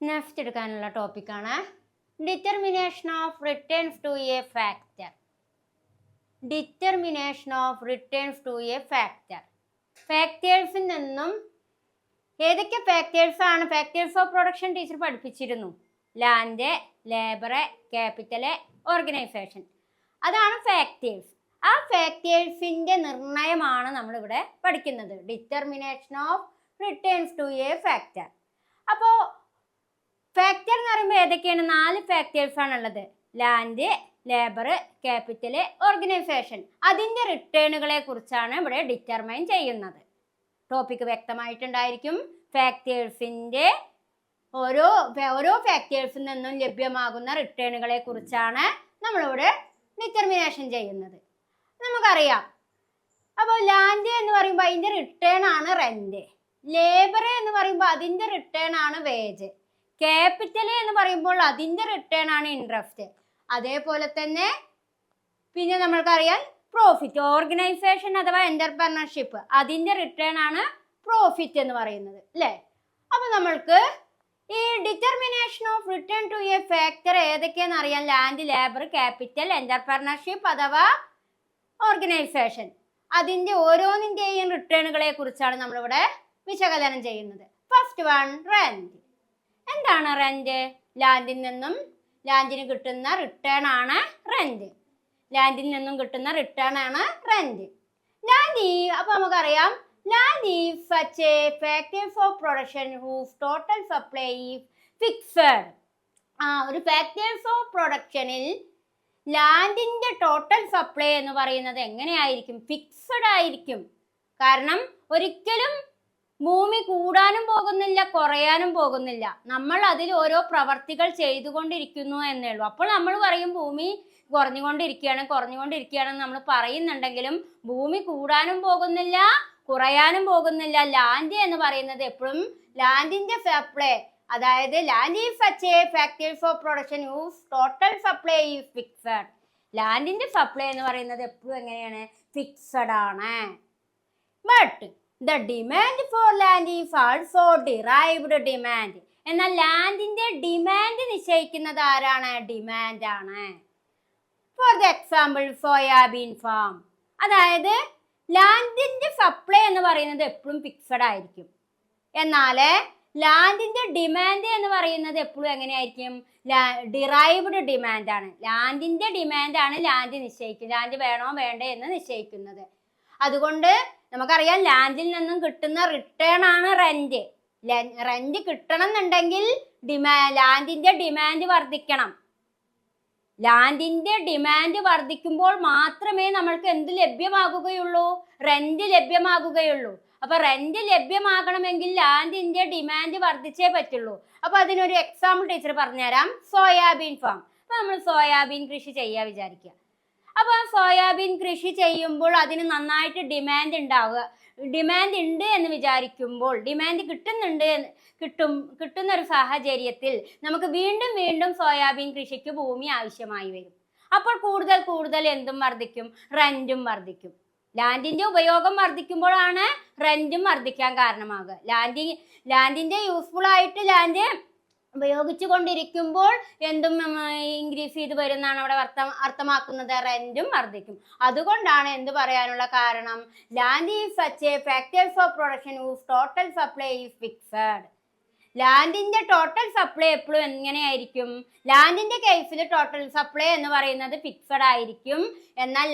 Next എടുക്കാനുള്ള ടോപ്പിക്കാണ് determination of returns to a factor. Determination of returns to a factor. ഫാക്ടേഴ്സിൽ നിന്നും ഏതൊക്കെ ഫാക്ടേഴ്സ് ആണ്? ഫാക്ടേഴ്സ് ഓഫ് പ്രൊഡക്ഷൻ ടീച്ചർ പഠിപ്പിച്ചിരുന്നു. Land, labour, capital, organisation. അതാണ് ഫാക്ടേഴ്സ്. ആ ഫാക്ടേഴ്സിന്റെ നിർണയമാണ് നമ്മളിവിടെ പഠിക്കുന്നത്. Determination of returns to a factor. അപ്പോൾ ഫാക്ടർ എന്ന് പറയുമ്പോൾ ഏതൊക്കെയാണ്? 4 ഫാക്ടേഴ്സ് ആണുള്ളത്. Land, labour, capital, organisation. അതിൻ്റെ റിട്ടേണുകളെ കുറിച്ചാണ് ഇവിടെ ഡിറ്റർമൈൻ ചെയ്യുന്നത്. ടോപ്പിക് വ്യക്തമായിട്ടുണ്ടായിരിക്കും. ഫാക്ടേഴ്സിൻ്റെ ഓരോ ഫാക്ടേഴ്സിൽ നിന്നും ലഭ്യമാകുന്ന റിട്ടേണുകളെ കുറിച്ചാണ് നമ്മളിവിടെ ഡിറ്റർമിനേഷൻ ചെയ്യുന്നത്. നമുക്കറിയാം. അപ്പോൾ ലാൻഡ് എന്ന് പറയുമ്പോൾ അതിൻ്റെ റിട്ടേൺ ആണ് റെന്റ്. ലേബർ എന്ന് പറയുമ്പോൾ അതിൻ്റെ റിട്ടേൺ ആണ് വേജ്. ക്യാപിറ്റൽ എന്ന് പറയുമ്പോൾ അതിൻ്റെ റിട്ടേൺ ആണ് ഇൻട്രസ്റ്റ്. അതേപോലെ തന്നെ പിന്നെ നമ്മൾക്കറിയാം പ്രോഫിറ്റ്. ഓർഗനൈസേഷൻ അഥവാ എന്റർപ്രണർഷിപ്പ്, അതിൻ്റെ റിട്ടേൺ ആണ് പ്രോഫിറ്റ് എന്ന് പറയുന്നത്, അല്ലേ? അപ്പൊ നമ്മൾക്ക് ഈ determination of return to a factor ഏതൊക്കെയാണെന്ന് അറിയാം. ലാൻഡ്, ലേബർ, ക്യാപിറ്റൽ, എന്റർപ്രണർഷിപ്പ് അഥവാ ഓർഗനൈസേഷൻ. അതിൻ്റെ ഓരോന്നിൻ്റെയും റിട്ടേണുകളെ കുറിച്ചാണ് നമ്മളിവിടെ വിശകലനം ചെയ്യുന്നത്. First one, rent. എന്താണ് റെന്റ്? ലാൻഡിന് കിട്ടുന്ന റിട്ടേൺ ആണ് റെന്റ്. ലാൻഡിൽ നിന്നും കിട്ടുന്ന റിട്ടേൺ ആണ് റെന്റ്. അപ്പൊ നമുക്കറിയാം, land is such a factors of production whose total supply is fixed. ഒരു ഫാക്ടേഴ്സ് ഓഫ് പ്രൊഡക്ഷനിൽ ലാൻഡിന്റെ ടോട്ടൽ സപ്ലൈ എന്ന് പറയുന്നത് എങ്ങനെയായിരിക്കും? ഫിക്സഡ് ആയിരിക്കും. കാരണം ഒരിക്കലും ഭൂമി കൂടാനും പോകുന്നില്ല, കുറയാനും പോകുന്നില്ല. നമ്മൾ അതിൽ ഓരോ പ്രവർത്തികൾ ചെയ്തുകൊണ്ടിരിക്കുന്നു എന്നേ ഉള്ളൂ. അപ്പോൾ നമ്മൾ പറയും ഭൂമി കുറഞ്ഞുകൊണ്ടിരിക്കുകയാണെന്ന് നമ്മൾ പറയുന്നുണ്ടെങ്കിലും ഭൂമി കൂടാനും പോകുന്നില്ല, കുറയാനും പോകുന്നില്ല. ലാൻഡ് എന്ന് പറയുന്നത് എപ്പോഴും ലാൻഡിന്റെ സപ്ലൈ, അതായത് land is such a factors of production whose total supply is fixed. ലാൻഡിന്റെ സപ്ലൈ എന്ന് പറയുന്നത് എപ്പോഴും എങ്ങനെയാണ്? ഫിക്സഡ് ആണ്. But the demand for land is also derived demand. എന്നാൽ ലാൻഡിന്റെ ഡിമാൻഡ് നിശ്ചയിക്കുന്നത് ആരാണ്? ഡിമാൻഡ് ആണ്. For the example soybean farm. അതായത് ലാൻഡിന്റെ സപ്ലൈ എന്ന് പറയുന്നത് എപ്പോഴും ഫിക്സഡ് ആയിരിക്കും. എന്നാൽ ലാൻഡിന്റെ ഡിമാൻഡ് എന്ന് പറയുന്നത് എപ്പോഴും എങ്ങനെയായിരിക്കും? ഡിറൈവ്ഡ് ഡിമാൻഡ് ആണ്. ലാൻഡിന്റെ ഡിമാൻഡ് ആണ് ലാൻഡ് നിശ്ചയിക്കുന്നത്. ലാൻഡ് വേണോ വേണ്ടേ എന്ന് നിശ്ചയിക്കുന്നത്. അതുകൊണ്ട് നമുക്കറിയാം, ലാൻഡിൽ നിന്നും കിട്ടുന്ന റിട്ടേൺ ആണ് റെന്റ്. റെന്റ് കിട്ടണം എന്നുണ്ടെങ്കിൽ ലാൻഡിന്റെ ഡിമാൻഡ് വർദ്ധിക്കണം. ലാൻഡിന്റെ ഡിമാൻഡ് വർദ്ധിക്കുമ്പോൾ മാത്രമേ നമ്മൾക്ക് എന്ത് ലഭ്യമാകുകയുള്ളൂ? റെന്റ് ലഭ്യമാകുകയുള്ളൂ. അപ്പൊ റെന്റ് ലഭ്യമാകണമെങ്കിൽ ലാൻഡിന്റെ ഡിമാൻഡ് വർദ്ധിച്ചേ പറ്റുള്ളൂ. അപ്പൊ അതിനൊരു എക്സാമ്പിൾ ടീച്ചർ പറഞ്ഞുതരാം. Soybean farm. അപ്പൊ നമ്മൾ സോയാബീൻ കൃഷി ചെയ്യാൻ വിചാരിക്കുക. അപ്പോൾ സോയാബീൻ കൃഷി ചെയ്യുമ്പോൾ അതിന് നന്നായിട്ട് ഡിമാൻഡ് ഉണ്ട് എന്ന് വിചാരിക്കുമ്പോൾ, ഡിമാൻഡ് കിട്ടുന്ന ഒരു സാഹചര്യത്തിൽ നമുക്ക് വീണ്ടും സോയാബീൻ കൃഷിക്ക് ഭൂമി ആവശ്യമായി വരും. അപ്പോൾ കൂടുതൽ എന്തും വർദ്ധിക്കും? റെന്റും വർദ്ധിക്കും. ലാൻഡിന്റെ ഉപയോഗം വർദ്ധിക്കുമ്പോഴാണ് റെന്റും വർദ്ധിക്കാൻ കാരണമാകുക. ലാൻഡിന്റെ യൂസ്ഫുൾ ആയിട്ട് ലാൻഡ് ഉപയോഗിച്ചു കൊണ്ടിരിക്കുമ്പോൾ എന്തും ഇൻക്രീസ് ചെയ്ത് വരുന്നതാണ് അവിടെ അർത്ഥമാക്കുന്നത്. റെന്റും വർദ്ധിക്കും. അതുകൊണ്ടാണ് എന്ത് പറയാനുള്ള കാരണം? Land is such a factors of production whose total supply is fixed. ലാൻഡിന്റെ ടോട്ടൽ സപ്ലൈ എപ്പോഴും എങ്ങനെയായിരിക്കും? ലാൻഡിന്റെ കേസിൽ ടോട്ടൽ സപ്ലൈ എന്ന് പറയുന്നത് ഫിക്സഡ് ആയിരിക്കും. എന്നാൽ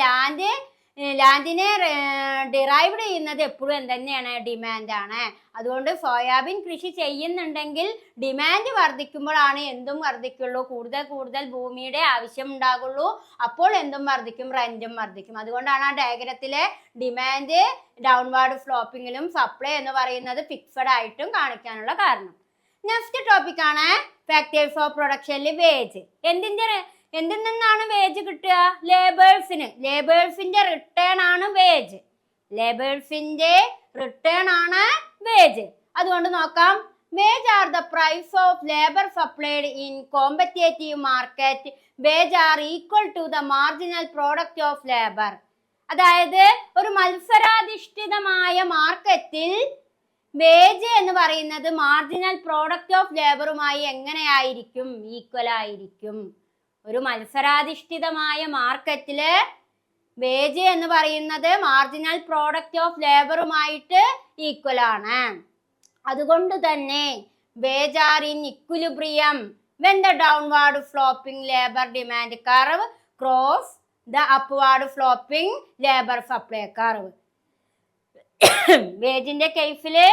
ലാൻഡിനെ ഡിറൈവ്ഡ് ചെയ്യുന്നത് എപ്പോഴും എന്തുതന്നെയാണ്? ഡിമാൻഡ് ആണ്. അതുകൊണ്ട് സോയാബീൻ കൃഷി ചെയ്യുന്നുണ്ടെങ്കിൽ ഡിമാൻഡ് വർദ്ധിക്കുമ്പോഴാണ് എന്തും വർദ്ധിക്കുള്ളൂ. കൂടുതൽ ഭൂമിയുടെ ആവശ്യം ഉണ്ടാകുള്ളൂ. അപ്പോൾ എന്തും വർദ്ധിക്കും? റെന്റും വർദ്ധിക്കും. അതുകൊണ്ടാണ് ആ ഡയഗ്രത്തിലെ ഡിമാൻഡ് ഡൗൺവാർഡ് സ്ലോപ്പിങ്ങിലും സപ്ലൈ എന്ന് പറയുന്നത് ഫിക്സഡ് ആയിട്ടും കാണിക്കാനുള്ള കാരണം. നെക്സ്റ്റ് ടോപ്പിക്കാണ് ഫാക്ടേഴ്സ് ഓഫ് പ്രൊഡക്ഷനിൽ വേജ്. എന്തിൽ നിന്നാണ് വേജ് കിട്ടുക? ലേബേഴ്സിന്റെ റിട്ടേൺ ആണ് വേജ്. അതുകൊണ്ട് നോക്കാം. Wage are the price of labour supplied in competitive market. Wage are equal to the marginal product of labour. അതായത് ഒരു മത്സരാധിഷ്ഠിതമായ മാർക്കറ്റിൽ വേജ് എന്ന് പറയുന്നത് മാർജിനൽ പ്രോഡക്റ്റ് ഓഫ് ലേബറുമായി എങ്ങനെയായിരിക്കും? ഈക്വൽ ആയിരിക്കും. ഒരു മത്സരാധിഷ്ഠിതമായ മാർക്കറ്റില് വേജ് എന്ന് പറയുന്നത് മാർജിനൽ പ്രോഡക്റ്റ് ഓഫ് ലേബറുമായിട്ട് ഈക്വൽ ആണ്. അതുകൊണ്ട് തന്നെ wage are in equilibrium when the downward sloping labor demand curve cross the upward sloping labor supply curve. വേജിന്റെ കേസില്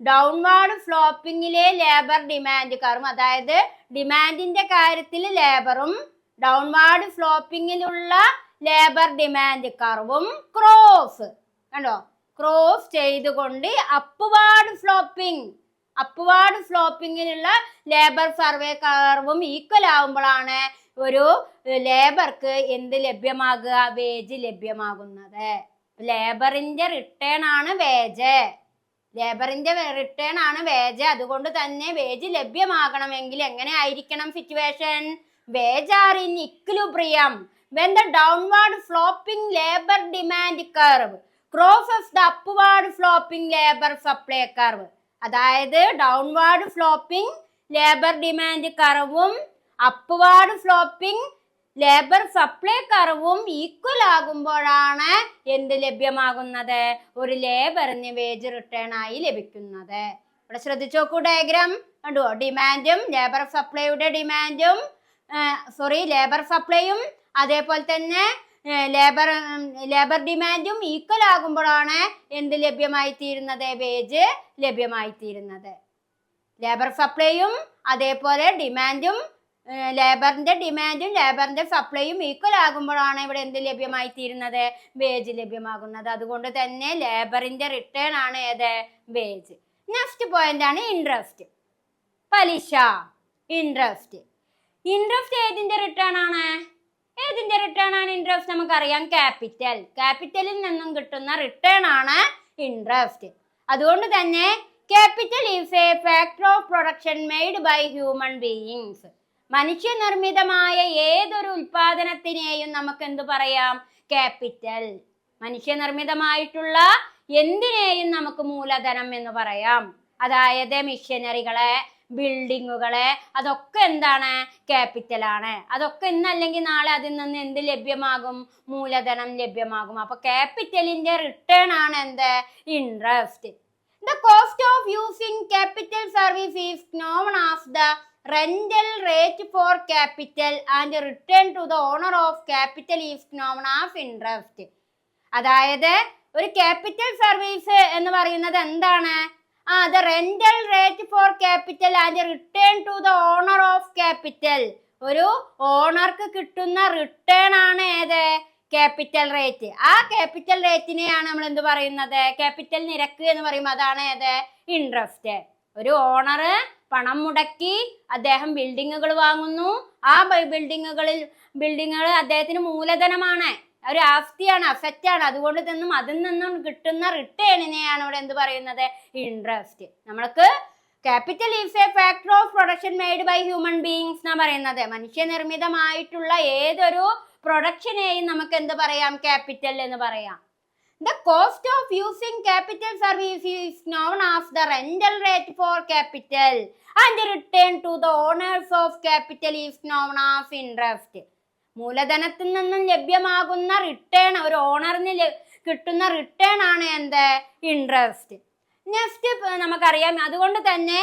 ഡൗൺവാർഡ് ഫ്ലോപ്പിംഗിലെ ലേബർ ഡിമാൻഡ് കർവ്, അതായത് ഡിമാൻഡിന്റെ കാര്യത്തിൽ ലേബറും ഡൗൺവാർഡ് ഫ്ലോപ്പിംഗിലുള്ള ലേബർ ഡിമാൻഡ് കർവും ക്രോസ് കണ്ടോ, cross ചെയ്തുകൊണ്ട് upward ഫ്ലോപ്പിംഗിലുള്ള labour survey കർവും equal ആവുമ്പോഴാണ് ഒരു ലേബർക്ക് എന്ത് ലഭ്യമാകുക? Wage ലഭ്യമാകുന്നത്. ലേബറിന്റെ return ആണ് വേജ്. അതുകൊണ്ട് തന്നെ വേജ് ലഭ്യമാകണമെങ്കിൽ എങ്ങനെ ആയിരിക്കണം situation? Wage are in equilibrium when the downward sloping labor demand curve crosses the upward sloping labor supply curve. അതായത് ഡൗൺവാർഡ് ഫ്ലോപ്പിംഗ് ലേബർ ഡിമാൻഡ് കർവും അപ്വാർഡ് ഫ്ലോപ്പിംഗ് ലേബർ സപ്ലൈ കർവും equal ആകുമ്പോഴാണ് എന്ത് ലഭ്യമാകുന്നത്? ഒരു ലേബറിന് വേജ് റിട്ടേൺ ആയി ലഭിക്കുന്നത്. ഇവിടെ ശ്രദ്ധിച്ചു നോക്കൂ, ഡയഗ്രാം കണ്ടുവോ? ഡിമാൻഡും ലേബർ സപ്ലൈയും അതേപോലെ തന്നെ ലേബർ ഡിമാൻഡും ഈക്വൽ ആകുമ്പോഴാണ് എന്ത് ലഭ്യമായി തീരുന്നത്? വേജ് ലഭ്യമായി തീരുന്നത്. ലേബർ സപ്ലൈയും അതേപോലെ ലേബറിന്റെ സപ്ലൈയും ഈക്വൽ ആകുമ്പോഴാണ് ഇവിടെ എന്ത് ലഭ്യമായി തീരുന്നത്? വേജ് ലഭ്യമാകുന്നത്. അതുകൊണ്ട് തന്നെ ലേബറിന്റെ റിട്ടേൺ ആണ് ഏത്? വേജ്. നെക്സ്റ്റ് പോയിന്റ് ആണ് ഇൻട്രസ്റ്റ്. പലിശ. ഇൻട്രസ്റ്റ് ഏതിന്റെ റിട്ടേൺ ആണ്? ഇൻട്രസ്റ്റ്? നമുക്കറിയാം, ക്യാപിറ്റലിൽ നിന്നും കിട്ടുന്ന റിട്ടേൺ ആണ് ഇൻട്രസ്റ്റ്. അതുകൊണ്ട് തന്നെ capital is a factor of production made by human beings. മനുഷ്യനിർമ്മിതമായ ഏതൊരു ഉൽപാദനത്തിനെയും നമുക്ക് എന്ത് പറയാം? ക്യാപിറ്റൽ. മനുഷ്യനിർമ്മിതമായിട്ടുള്ള എന്തിനേയും നമുക്ക് മൂലധനം എന്ന് പറയാം. അതായത് മിഷനറികളെ, ബിൽഡിങ്ങുകളെ, അതൊക്കെ എന്താണ്? ക്യാപിറ്റലാണ്. അതൊക്കെ ഇന്നല്ലെങ്കിൽ നാളെ അതിൽ നിന്ന് എന്ത് ലഭ്യമാകും? മൂലധനം ലഭ്യമാകും. അപ്പൊ ക്യാപിറ്റലിന്റെ റിട്ടേൺ ആണ് എന്ത്? Interest. The cost of using capital service is known as the rental rate for capital and return to the owner of capital is known as interest. അതായത് ഒരു ക്യാപിറ്റൽ സർവീസ് എന്ന് പറയുന്നത് എന്താണ്? the rental rate for capital and return to the owner of capital. ഒരു ഓണർക്ക് കിട്ടുന്ന return ആണ് ഏത്? Capital rate. ആ ക്യാപിറ്റൽ റേറ്റിനെയാണ് നമ്മൾ എന്ത് പറയുന്നത്? ക്യാപിറ്റൽ നിരക്ക് എന്ന് പറയുമ്പോൾ അതാണ് ഏത്? ഇൻട്രസ്റ്റ്. ഒരു ഓണർ പണം മുടക്കി അദ്ദേഹം ബിൽഡിങ്ങുകൾ വാങ്ങുന്നു. ആ ബിൽഡിങ്ങുകൾ അദ്ദേഹത്തിന് മൂലധനമാണ്, ഒരു ആസ്തിയാണ്, അസറ്റാണ്. അതുകൊണ്ട് തന്നെ അതിൽ നിന്നും കിട്ടുന്ന റിട്ടേണിനെയാണ് ഇവിടെ എന്ത് പറയുന്നത്? ഇൻട്രസ്റ്റ്. നമ്മൾക്ക് capital is a factor of production made by human beings എന്നാ പറയുന്നത്. മനുഷ്യനിർമ്മിതമായിട്ടുള്ള ഏതൊരു പ്രൊഡക്ഷനെയും നമുക്ക് എന്ത് പറയാം? ക്യാപിറ്റൽ എന്ന് പറയാം. The cost of using capital service is known as the rental rate for capital and return to the owners of capital is known as interest. മൂലധനത്തിൽ നിന്നും ലഭ്യമാകുന്ന റിട്ടേൺ, ഒരു ഓണറിന് കിട്ടുന്ന റിട്ടേൺ ആണ് എന്ത്? ഇൻട്രസ്റ്റ്. നെക്സ്റ്റ് നമുക്കറിയാം. അതുകൊണ്ട് തന്നെ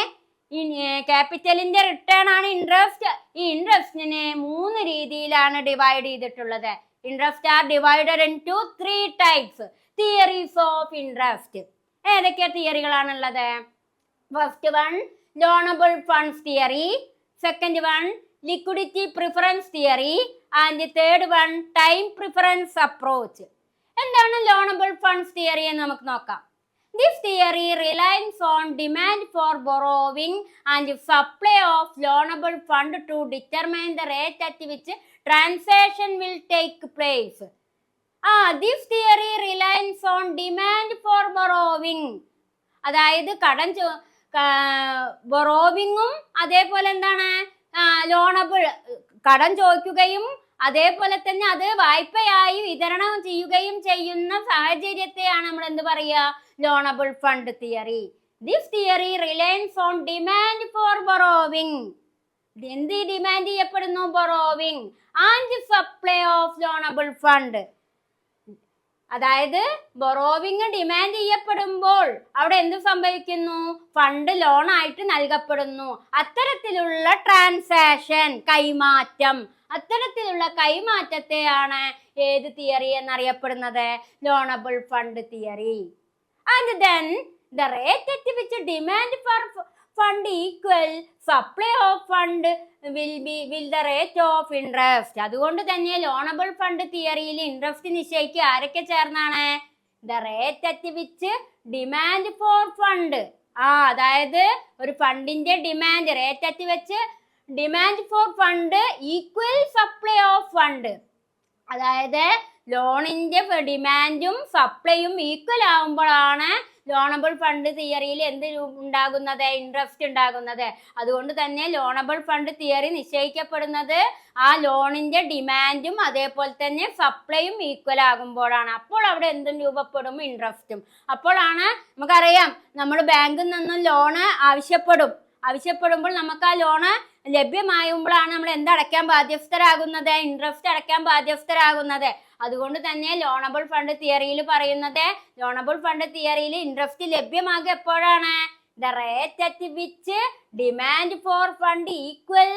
ക്യാപിറ്റലിന്റെ റിട്ടേൺ ആണ് ഇൻട്രസ്റ്റ്. ഈ ഇൻട്രസ്റ്റിനെ 3 രീതിയിലാണ് ഡിവൈഡ് ചെയ്തിട്ടുള്ളത്. Interest are divided into 3 types. Theories of interest. ഏതൊക്കെ തിയറികളാണുള്ളത്? First one loanable funds theory, second one liquidity preference theory and third one time preference approach. എന്താണ് ലോണബിൾ ഫണ്ട്സ് തിയറി എന്ന് നമുക്ക് നോക്കാം. This theory relies on demand for borrowing and supply of loanable fund to determine the rate at which transaction will take place. This theory relies on demand for borrowing. അതായത് ബൊറോവിങ്ങും അതേപോലെ എന്താണ് ലോണബിൾ, കടം ചോദിക്കുകയും അതേപോലെ തന്നെ അത് വായ്പയായി വിതരണം ചെയ്യുകയും ചെയ്യുന്ന സാഹചര്യത്തെയാണ് നമ്മൾ എന്ത് പറയുക? Loanable fund theory. This theory relies on demand for borrowing. എന്ത് ഡിമാൻഡ് ചെയ്യപ്പെടുന്നു? Borrowing and supply of loanable fund. അതായത് ബൊറോവിങ് ഡിമാൻഡ് ചെയ്യപ്പെടുമ്പോൾ അവിടെ എന്ത് സംഭവിക്കുന്നു? ഫണ്ട് ലോൺ ആയിട്ട് നൽകപ്പെടുന്നു. അത്തരത്തിലുള്ള ട്രാൻസാക്ഷൻ, കൈമാറ്റം, അത്തരത്തിലുള്ള കൈമാറ്റത്തെയാണ് ഏത് തിയറി എന്നറിയപ്പെടുന്നത്? Loanable fund theory. And then the rate at which demand for fund equal supply of fund will the rate of interest. അതുകൊണ്ട് തന്നെ ലോണബിൾ ഫണ്ട് തിയറിയിൽ ഇൻട്രസ്റ്റ് നിശ്ചയിക്കുക ആരൊക്കെ ചേർന്നാണ്? the rate at which demand for fund. അതായത് ഒരു ഫണ്ടിന്റെ ഡിമാൻഡ്, റേറ്റ് അറ്റ് വെച്ച് demand for fund equal supply of fund. അതായത് ലോണിന്റെ ഡിമാൻഡും സപ്ലൈയും ഈക്വൽ ആവുമ്പോഴാണ് ലോണബിൾ ഫണ്ട് തിയറിയിൽ എന്ത് ഉണ്ടാകുന്നത്? ഇൻട്രസ്റ്റ് ഉണ്ടാകുന്നത്. അതുകൊണ്ട് തന്നെ ലോണബിൾ ഫണ്ട് തിയറി നിശ്ചയിക്കപ്പെടുന്നത് ആ ലോണിന്റെ ഡിമാൻഡും അതേപോലെ തന്നെ സപ്ലൈയും ഈക്വൽ ആകുമ്പോഴാണ്. അപ്പോൾ അവിടെ എന്തും രൂപപ്പെടും? ഇൻട്രസ്റ്റും. അപ്പോഴാണ് നമുക്കറിയാം, നമ്മൾ ബാങ്കിൽ നിന്നും ലോണ് ആവശ്യപ്പെടുമ്പോൾ നമുക്ക് ആ ലോണ് ലഭ്യമാകുമ്പോഴാണ് നമ്മൾ എന്തടയ്ക്കാൻ ബാധ്യസ്ഥരാകുന്നത്? ഇൻട്രസ്റ്റ് അടയ്ക്കാൻ ബാധ്യസ്ഥരാകുന്നത്. അതുകൊണ്ട് തന്നെ ലോണബിൾ ഫണ്ട് തിയറിയിൽ പറയുന്നത്, ലോണബിൾ ഫണ്ട് തിയറിയിൽ ഇൻട്രസ്റ്റ് ലഭ്യമാകുക എപ്പോഴാണ്? The rate at which demand for fund equal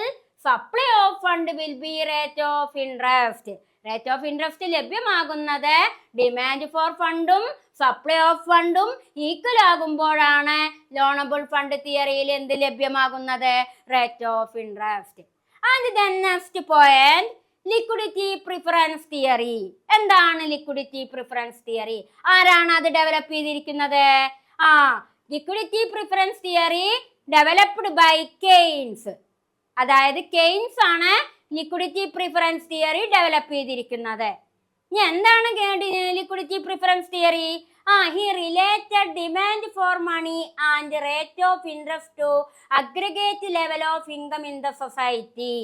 supply of fund will be rate of interest. Rate of interest ലഭ്യമാകുന്നത് ഡിമാൻഡ് ഫോർ ഫണ്ടും സപ്ലൈ ഓഫ് ഫണ്ടും ഈക്വൽ ആകുമ്പോഴാണ് ലോണബിൾ ഫണ്ട് തിയറിയിൽ എന്ത് ലഭ്യമാകുന്നത്? Rate of interest. And then next point, liquidity preference theory. എന്താണ് liquidity preference theory? ആരാണ് അത് ഡെവലപ്പ് ചെയ്തിരിക്കുന്നത്? Liquidity preference theory developed by Keynes. അതായത് കെയ്ൻസ് ആണ് ലിക്വിഡിറ്റി പ്രിഫറൻസ് തിയറി ഡെവലപ്പ് ചെയ്തിരിക്കുന്നത്. ഇനി എന്താണ് liquidity preference theory? he related demand for money and rate of interest to aggregate level of income in the society.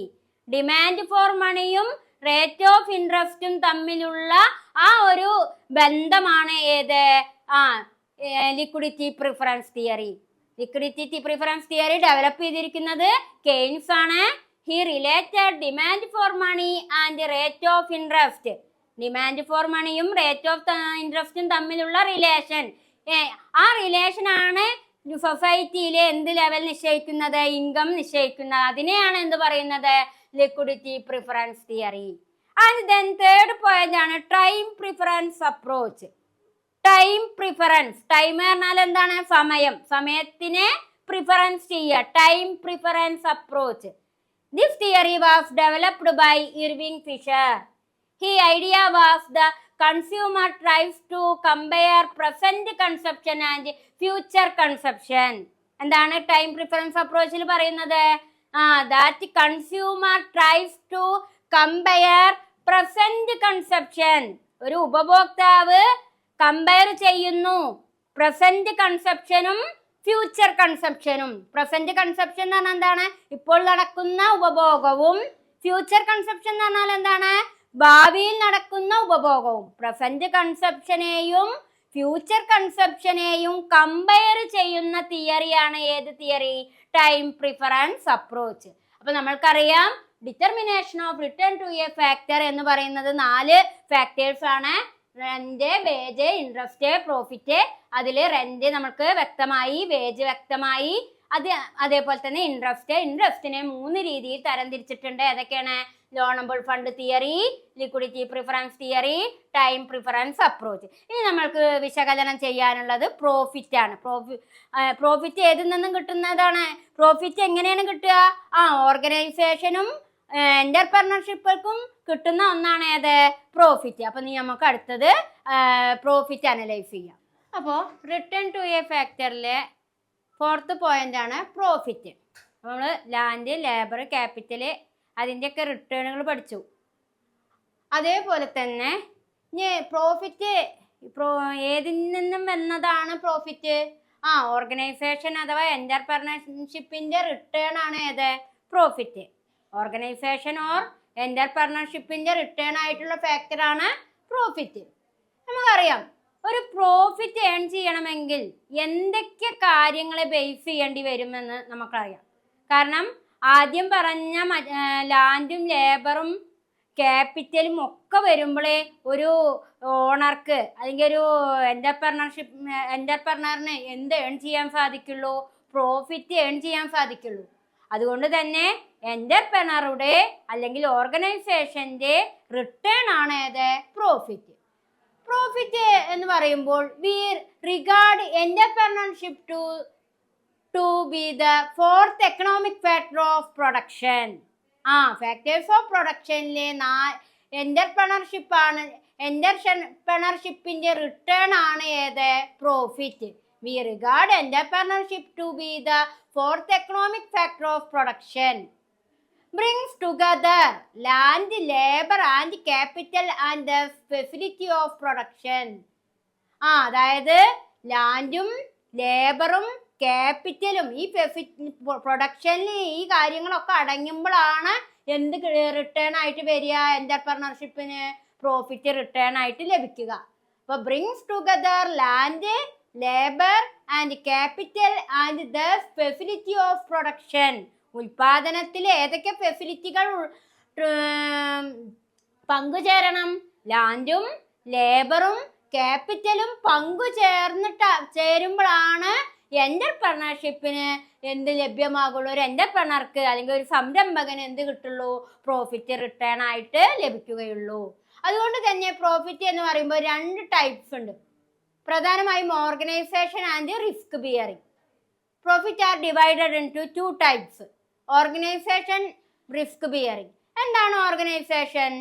Demand for മണിയും rate of ഇൻട്രസ്റ്റും തമ്മിലുള്ള ആ ഒരു ബന്ധമാണ് ഏത്? Liquidity preference theory. Liquidity preference theory develop ചെയ്തിരിക്കുന്നത് Keynes ആണ്. he related demand for money and rate of interest. Demand for മണിയും rate of ഇൻട്രസ്റ്റും തമ്മിലുള്ള റിലേഷൻ, ആ റിലേഷൻ ആണ് സൊസൈറ്റിയിലെ എന്ത് ലെവൽ നിശ്ചയിക്കുന്നത്? ഇൻകം നിശ്ചയിക്കുന്നത്. അതിനെയാണ് എന്ത് പറയുന്നത്? Liquidity preference theory. And then third point ആണ് time preference approach. Time preference, time പറഞ്ഞാൽ എന്താണ്? സമയത്തിനെ പ്രിഫറൻസ് ചെയ്യുക. Time preference approach. This theory was developed by Irving Fisher. His idea was the consumer tries to compare present consumption and future consumption. എന്താണ് time preference അപ്രോച്ചിൽ പറയുന്നത്? that consumer tries to compare present consumption. ഒരു ഉപഭോക്താവ് compare ചെയ്യുന്നു present കൺസപ്ഷനും future കൺസപ്ഷനും. Present consumption എന്ന് പറഞ്ഞാൽ എന്താണ്? ഇപ്പോൾ നടക്കുന്ന ഉപഭോഗവും. ഫ്യൂച്ചർ കൺസപ്ഷൻ എന്ന് പറഞ്ഞാൽ എന്താണ്? ഭാവിയിൽ നടക്കുന്ന ഉപഭോഗവും. പ്രസന്റ് കൺസപ്ഷനെയും ഫ്യൂച്ചർ കൺസപ്ഷനെയും കമ്പയർ ചെയ്യുന്ന തിയറിയാണ് ഏത് തിയറി? Time preference approach. അപ്പൊ നമ്മൾക്കറിയാം determination of return to a factor എന്ന് പറയുന്നത് 4 ഫാക്ടേഴ്സ് ആണ്. Rent, wage, interest, profit. അതിൽ റെന്റ് നമുക്ക് വ്യക്തമായി, വേജ് വ്യക്തമായി, അതേപോലെ തന്നെ ഇൻട്രസ്റ്റിനെ 3 രീതിയിൽ തരംതിരിച്ചിട്ടുണ്ട്. ഏതൊക്കെയാണ്? Loanable fund theory, liquidity preference theory, time preference approach. ഇനി നമ്മൾക്ക് വിശകലനം ചെയ്യാനുള്ളത് പ്രോഫിറ്റ് ആണ്. പ്രോഫിറ്റ് ഏതിൽ നിന്നും കിട്ടുന്നതാണ്? പ്രോഫിറ്റ് എങ്ങനെയാണ് കിട്ടുക? ഓർഗനൈസേഷനും എന്റർപ്രണർഷിപ്പുകൾക്കും കിട്ടുന്ന ഒന്നാണ് ഏത്? പ്രോഫിറ്റ്. അപ്പൊ നമുക്ക് അടുത്തത് പ്രോഫിറ്റ് അനലൈസ് ചെയ്യാം. അപ്പോൾ റിട്ടേൺ ടു എ ഫാക്ടറിലെ 4th പോയിന്റ് ആണ് പ്രോഫിറ്റ്. നമ്മൾ ലാൻഡ്, ലേബർ, ക്യാപിറ്റൽ അതിൻ്റെയൊക്കെ റിട്ടേണുകൾ പഠിച്ചു. അതേപോലെ തന്നെ പ്രോഫിറ്റ് ഏതിൽ നിന്നും വന്നതാണ് പ്രോഫിറ്റ്? ഓർഗനൈസേഷൻ അഥവാ എന്റർപ്രണർഷിപ്പിന്റെ റിട്ടേൺ ആണ് ഏത്? പ്രോഫിറ്റ്. ഓർഗനൈസേഷൻ ഓർ എന്റർപ്രണർഷിപ്പിന്റെ റിട്ടേൺ ആയിട്ടുള്ള ഫാക്ടറാണ് പ്രോഫിറ്റ്. നമുക്കറിയാം ഒരു പ്രോഫിറ്റ് ഏൺ ചെയ്യണമെങ്കിൽ എന്തൊക്കെ കാര്യങ്ങളെ ബേസ് ചെയ്യേണ്ടി വരുമെന്ന് നമുക്കറിയാം. കാരണം ആദ്യം പറഞ്ഞ ലാൻഡും ലേബറും ക്യാപിറ്റലും ഒക്കെ വരുമ്പോഴേ ഒരു ഓണർക്ക് അല്ലെങ്കിൽ ഒരു എന്റർപ്രണറിന് എന്ത് ഏൺ ചെയ്യാൻ സാധിക്കുള്ളൂ? പ്രോഫിറ്റ് ഏൺ ചെയ്യാൻ സാധിക്കുള്ളൂ. അതുകൊണ്ട് തന്നെ എന്റർപ്രണറുടെ അല്ലെങ്കിൽ ഓർഗനൈസേഷന്റെ റിട്ടേൺ ആണ് ഏത്? പ്രോഫിറ്റ്. പ്രോഫിറ്റ് എന്ന് പറയുമ്പോൾ we regard entrepreneurship to be the fourth economic factor of production. Factors of പ്രൊഡക്ഷനിലെ എന്റർപ്രണർഷിപ്പ് ആണ്. എന്റർപ്രണർഷിപ്പിന്റെ റിട്ടേൺ ആണ് ഏത്? Profit. We regard entrepreneurship to be the fourth economic factor of production. brings together land, labor and capital and the facility of production. അതായത് ലാൻഡും ലേബറും ക്യാപിറ്റലും ഈ പ്രൊഡക്ഷനിൽ ഈ കാര്യങ്ങളൊക്കെ അടങ്ങുമ്പോഴാണ് എന്ത് റിട്ടേൺ ആയിട്ട് വരിക? എന്റർപ്രണർഷിപ്പിന് പ്രോഫിറ്റ് റിട്ടേൺ ആയിട്ട് ലഭിക്കുക. അപ്പൊ brings together land, labour and capital and the facility of production. ഉൽപാദനത്തിൽ ഏതൊക്കെ ഫെസിലിറ്റികൾ പങ്കുചേരണം? ലാൻഡും ലേബറും ക്യാപിറ്റലും ചേരുമ്പോഴാണ് എന്റർപ്രണർഷിപ്പിന് എന്ത് ലഭ്യമാകുള്ളൂ? ഒരു എന്റർപ്രണർക്ക് അല്ലെങ്കിൽ ഒരു സംരംഭകന് എന്ത് കിട്ടുള്ളൂ? പ്രോഫിറ്റ് റിട്ടേൺ ആയിട്ട് ലഭിക്കുകയുള്ളൂ. അതുകൊണ്ട് തന്നെ പ്രോഫിറ്റ് എന്ന് പറയുമ്പോൾ 2 ടൈപ്സ് ഉണ്ട്. പ്രധാനമായും organisation and risk bearing. Profit are divided into 2 types. Organisation, risk bearing. എന്താണ് ഓർഗനൈസേഷൻ?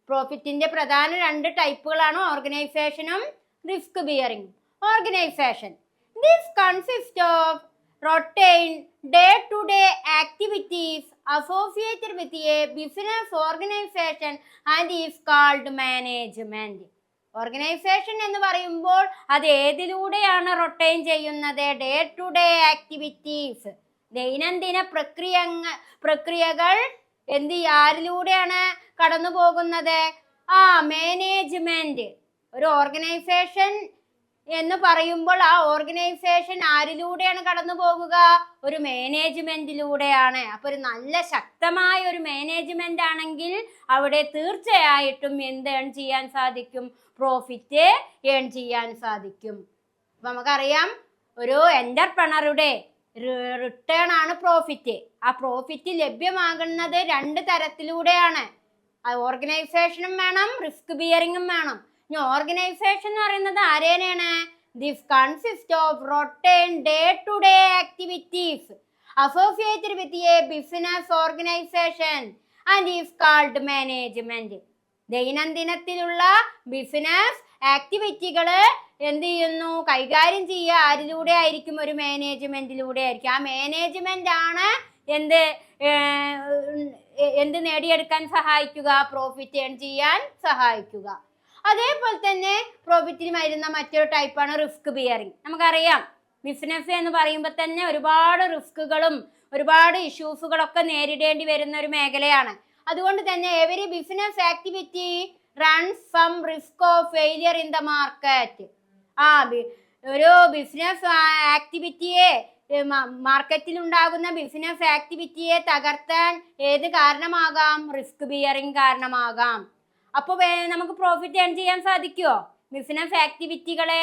പ്രോഫിറ്റിന്റെ പ്രധാന 2 ടൈപ്പുകളാണ് ഓർഗനൈസേഷനും risk bearing. Organisation, this consist of routine day to day activities associated with a business organisation and is called management. Organisation എന്ന് പറയുമ്പോൾ അത് ഏതിലൂടെയാണ് routine ചെയ്യുന്നത്? ഡേ ടു ഡേ ആക്ടിവിറ്റീസ്, ദൈനംദിന പ്രക്രിയകൾ ആരിലൂടെയാണ് കടന്നു പോകുന്നത്? മാനേജ്മെന്റ്. ഒരു ഓർഗനൈസേഷൻ എന്ന് പറയുമ്പോൾ ആ ഓർഗനൈസേഷൻ ആരിലൂടെയാണ് കടന്നു പോകുക? ഒരു മാനേജ്മെന്റിലൂടെയാണ്. അപ്പൊ ഒരു നല്ല ശക്തമായ ഒരു മാനേജ്മെന്റ് ആണെങ്കിൽ അവിടെ തീർച്ചയായിട്ടും എന്ത് ഏൺ ചെയ്യാൻ സാധിക്കും? പ്രോഫിറ്റ് ഏൺ ചെയ്യാൻ സാധിക്കും. അപ്പൊ നമുക്കറിയാം ഒരു എന്റർപ്രണറുടെ റിട്ടേൺ ആണ് പ്രോഫിറ്റ്. ആ പ്രോഫിറ്റ് ലഭ്യമാകുന്നത് 2 തരത്തിലൂടെയാണ്. ഓർഗനൈസേഷനും വേണം, റിസ്ക് ബിയറിംഗും വേണം. ഇനി ഓർഗനൈസേഷൻ എന്ന് പറയുന്നത് ആരേനെയാണ്? This consist of routine day to day activities associated with a business organisation and is called management. ദൈനംദിനത്തിലുള്ള ബിസിനസ് ആക്ടിവിറ്റികള് എന്ത് ചെയ്യുന്നു? കൈകാര്യം ചെയ്യുക ആരിലൂടെ ആയിരിക്കും? ഒരു മാനേജ്മെന്റിലൂടെ ആയിരിക്കും. ആ മാനേജ്മെന്റ് ആണ് എന്ത് നേടിയെടുക്കാൻ സഹായിക്കുക? പ്രോഫിറ്റ് ഏൺ ചെയ്യാൻ സഹായിക്കുക. അതേപോലെ തന്നെ പ്രോഫിറ്റിന് വരുന്ന മറ്റൊരു ടൈപ്പാണ് റിസ്ക് ബിയറിംഗ്. നമുക്കറിയാം ബിസിനസ് എന്ന് പറയുമ്പോൾ തന്നെ ഒരുപാട് റിസ്കുകളും ഒരുപാട് ഇഷ്യൂസുകളൊക്കെ നേരിടേണ്ടി വരുന്ന ഒരു മേഖലയാണ്. അതുകൊണ്ട് തന്നെ every business activity runs some risk of failure in the market. ഒരു ബിസിനസ് ആക്ടിവിറ്റിയെ, മാർക്കറ്റിൽ ഉണ്ടാകുന്ന ബിസിനസ് ആക്ടിവിറ്റിയെ തകർത്താൻ ഏത് കാരണമാകാം? റിസ്ക് ബിയറിംഗ് കാരണമാകാം. അപ്പോൾ നമുക്ക് പ്രോഫിറ്റ് ഏൺ ചെയ്യാൻ സാധിക്കുമോ? ബിസിനസ് ആക്ടിവിറ്റികളെ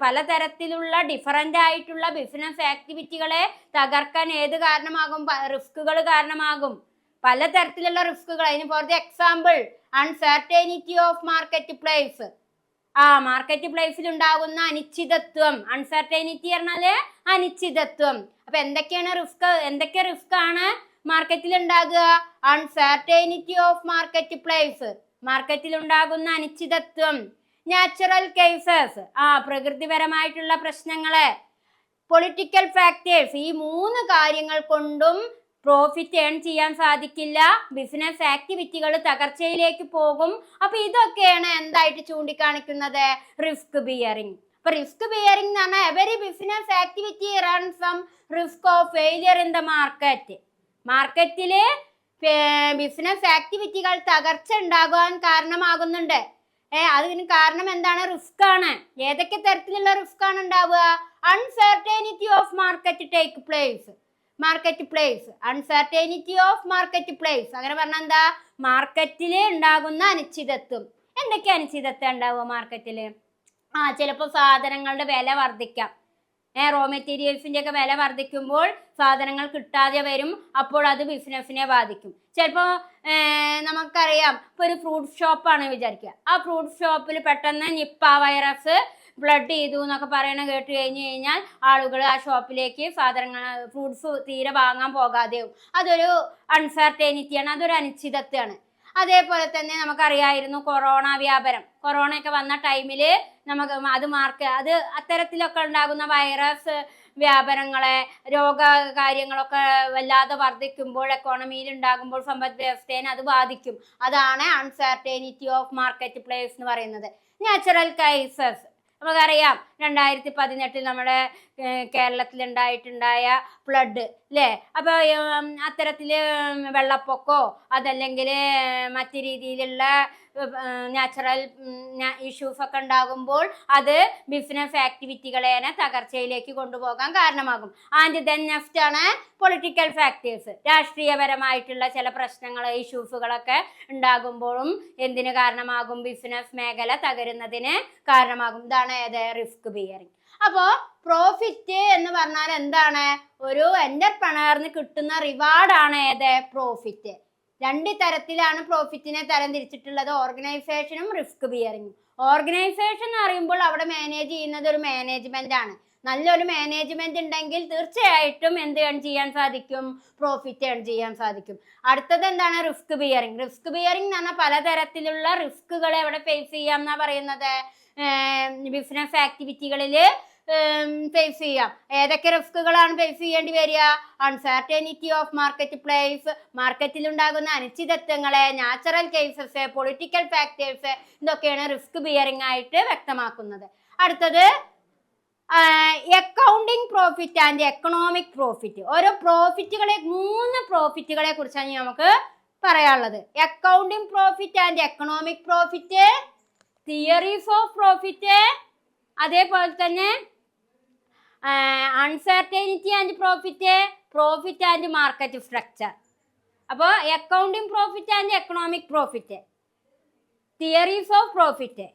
പലതരത്തിലുള്ള ഡിഫറൻ്റ് ആയിട്ടുള്ള ബിസിനസ് ആക്ടിവിറ്റികളെ തകർക്കാൻ ഏത് കാരണമാകും? റിസ്കുകൾ കാരണമാകും. പലതരത്തിലുള്ള റിസ്കുകൾ. അതിന് four the example uncertainty of market place. Market പ്ലേസിൽ ഉണ്ടാകുന്ന അനിശ്ചിതത്വം. അൺസർട്ടനിറ്റി പറഞ്ഞാല് അനിശ്ചിതത്വം. അപ്പൊ എന്തൊക്കെ റിസ്ക് ആണ് മാർക്കറ്റിൽ ഉണ്ടാകുക? അൺസർട്ടനിറ്റി ഓഫ് മാർക്കറ്റ് പ്ലേസ്, മാർക്കറ്റിൽ ഉണ്ടാകുന്ന അനിശ്ചിതത്വം. നാച്ചുറൽ കേസസ്, പ്രകൃതിപരമായിട്ടുള്ള പ്രശ്നങ്ങള്. Political factors. ഈ 3 കാര്യങ്ങൾ കൊണ്ടും പ്രോഫിറ്റ് ഏൺ ചെയ്യാൻ സാധിക്കില്ല. ബിസിനസ് ആക്ടിവിറ്റികൾ തകർച്ചയിലേക്ക് പോകും. അപ്പൊ ഇതൊക്കെയാണ് എന്തായിട്ട് ചൂണ്ടിക്കാണിക്കുന്നത്? Risk bearing. അപ്പൊ റിസ്ക് ബിയറിംഗ് എന്ന് പറഞ്ഞാൽ every business activity run some risk of failure in the market. മാർക്കറ്റില് ബിസിനസ് ആക്ടിവിറ്റികൾ തകർച്ച ഉണ്ടാകാൻ കാരണമാകുന്നുണ്ട്. അതിന് കാരണം എന്താണ്? റിസ്ക് ആണ്. ഏതൊക്കെ തരത്തിലുള്ള റിസ്ക് ആണ് ഉണ്ടാവുക? Uncertainty of market place uncertainty of market place. അങ്ങനെ പറഞ്ഞാൽ എന്താ? മാർക്കറ്റിൽ ഉണ്ടാകുന്ന അനിശ്ചിതത്വം. എന്തൊക്കെ അനിശ്ചിതത്വം ഉണ്ടാവുക മാർക്കറ്റില്? ചിലപ്പോൾ സാധനങ്ങളുടെ വില വർദ്ധിക്കാം. റോ മെറ്റീരിയൽസിന്റെ ഒക്കെ വില വർദ്ധിക്കുമ്പോൾ സാധനങ്ങൾ കിട്ടാതെ വരും. അപ്പോൾ അത് ബിസിനസ്സിനെ ബാധിക്കും. ചിലപ്പോൾ നമുക്കറിയാം, ഇപ്പൊ ഒരു ഫ്രൂട്ട് ഷോപ്പാണ് വിചാരിക്കുക. ആ ഫ്രൂട്ട് ഷോപ്പിൽ പെട്ടെന്ന് നിപ്പ വൈറസ് ബ്ലഡ് ചെയ്തു എന്നൊക്കെ പറയണ കേട്ട് കഴിഞ്ഞാൽ ആളുകൾ ആ ഷോപ്പിലേക്ക് ഫ്രൂട്ട്സ് തീരെ വാങ്ങാൻ പോകാതെയാവും. അതൊരു അൺസർട്ടനിറ്റിയാണ്, അതൊരു അനിശ്ചിതത്വമാണ്. അതേപോലെ തന്നെ നമുക്കറിയായിരുന്നു കൊറോണ വ്യാപനം. കൊറോണയൊക്കെ വന്ന ടൈമില് അത് അത്തരത്തിലൊക്കെ ഉണ്ടാകുന്ന വൈറസ് വ്യാപനങ്ങളെ, കാര്യങ്ങളൊക്കെ വല്ലാതെ വർദ്ധിക്കുമ്പോൾ, എക്കോണമിയിൽ ഉണ്ടാകുമ്പോൾ സമ്പദ് വ്യവസ്ഥയെ അത് ബാധിക്കും. അതാണ് അൺസർട്ടനിറ്റി ഓഫ് മാർക്കറ്റ് പ്ലേസ് എന്ന് പറയുന്നത്. നാച്ചുറൽ കേസസ് നമുക്കറിയാം, 2018 നമ്മുടെ കേരളത്തിൽ ഉണ്ടായ ഫ്ലഡ് അല്ലേ? അപ്പൊ അത്തരത്തില് വെള്ളപ്പൊക്കോ അതല്ലെങ്കിൽ മറ്റു രീതിയിലുള്ള നാച്ചുറൽ ഇഷ്യൂസ് ഒക്കെ ഉണ്ടാകുമ്പോൾ അത് ബിസിനസ് ആക്ടിവിറ്റികളെ തകർച്ചയിലേക്ക് കൊണ്ടുപോകാൻ കാരണമാകും. ആൻഡ് ദെൻ നെക്സ്റ്റ് ആണ് പൊളിറ്റിക്കൽ ഫാക്ടേഴ്സ്. രാഷ്ട്രീയപരമായിട്ടുള്ള ചില പ്രശ്നങ്ങൾ, ഇഷ്യൂസുകളൊക്കെ ഉണ്ടാകുമ്പോഴും എന്തിന് കാരണമാകും? ബിസിനസ് മേഖല തകരുന്നതിന് കാരണമാകും. ഇതാണ് റിസ്ക് ബിയറിംഗ്. അപ്പോ പ്രോഫിറ്റ് എന്ന് പറഞ്ഞാൽ എന്താണ്? ഒരു എന്റർപ്രണറിന് കിട്ടുന്ന റിവാർഡാണ് പ്രോഫിറ്റ്. രണ്ട് തരത്തിലാണ് പ്രോഫിറ്റിനെ തരംതിരിച്ചിട്ടുള്ളത്, ഓർഗനൈസേഷനും റിസ്ക് ബിയറിംഗും. ഓർഗനൈസേഷൻ എന്ന് പറയുമ്പോൾ അവിടെ മാനേജ് ചെയ്യുന്നത് ഒരു മാനേജ്മെന്റ് ആണ്. നല്ലൊരു മാനേജ്മെന്റ് ഉണ്ടെങ്കിൽ തീർച്ചയായിട്ടും എന്ത് ഏൺ ചെയ്യാൻ സാധിക്കും? പ്രോഫിറ്റ് ഏൺ ചെയ്യാൻ സാധിക്കും. അടുത്തത് എന്താണ്? Risk bearing. റിസ്ക് ബിയറിംഗ് എന്ന് പറഞ്ഞാൽ പലതരത്തിലുള്ള റിസ്കുകളെ എവിടെ ഫേസ് ചെയ്യാം എന്നാ പറയുന്നത്? ബിസിനസ് ആക്ടിവിറ്റികളിൽ ഫേസ് ചെയ്യാം. ഏതൊക്കെ റിസ്കുകളാണ് ഫേസ് ചെയ്യേണ്ടി വരിക? അൺസർട്ടനിറ്റി ഓഫ് മാർക്കറ്റ് പ്ലേസ്, മാർക്കറ്റിൽ ഉണ്ടാകുന്ന അനിശ്ചിതത്വങ്ങളെ, നാച്ചുറൽ കേസസ്, പൊളിറ്റിക്കൽ ഫാക്ടേഴ്സ്, ഇതൊക്കെയാണ് റിസ്ക് ബിയറിംഗ് ആയിട്ട് വ്യക്തമാക്കുന്നത്. അടുത്തത് accounting profit and economic profit. ഓരോ പ്രോഫിറ്റുകളെ, 3 പ്രോഫിറ്റുകളെ കുറിച്ചാണ് നമുക്ക് പറയാനുള്ളത്. Accounting profit and economic profit, theories of profit, അതേപോലെ തന്നെ uncertainty and profit and market structure. അപ്പോൾ accounting profit and economic profit, theories of profit.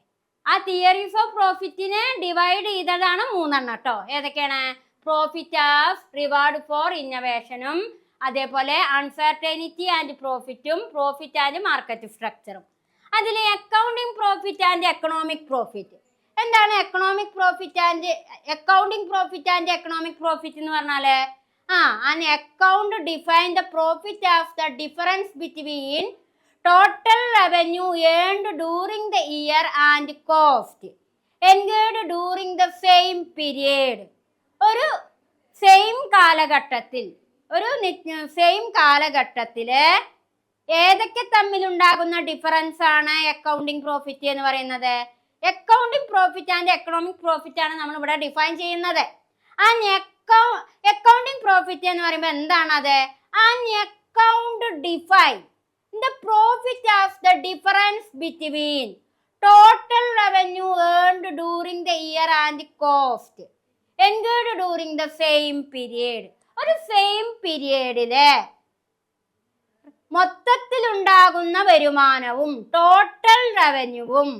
ആ തിയറീസ് ഓഫ് പ്രോഫിറ്റിനെ ഡിവൈഡ് ചെയ്തതാണ് 3 കേട്ടോ. ഏതൊക്കെയാണ്? പ്രോഫിറ്റ് ആസ് റിവാർഡ് ഫോർ ഇന്നോവേഷനും, അതേപോലെ uncertainty and പ്രോഫിറ്റും, profit and market സ്ട്രക്ചറും. അതിൽ accounting profit and economic profit. എന്താണ് accounting profit and economic profit എന്ന് പറഞ്ഞാല്? an account define the profit as the difference between total revenue earned during the year and cost incurred during the same period. ഒരു same കാലഘട്ടത്തില് ഏതൊക്കെ തമ്മിലുണ്ടാകുന്ന difference ആണ് accounting profit എന്ന് പറയുന്നത്? Accounting profit and economic profit ആണ് നമ്മൾ ഇവിടെ define ചെയ്യുന്നത്. അക്കൗണ്ടിങ് പ്രോഫിറ്റ് എന്ന് പറയുമ്പോൾ എന്താണത്? Account define the profit as the difference between total revenue earned during the year and cost incurred during the same period. ഒരു സെയിം പീരിയഡിലെ മൊത്തത്തിലുണ്ടാകുന്ന വരുമാനവും ടോട്ടൽ റവന്യൂവും,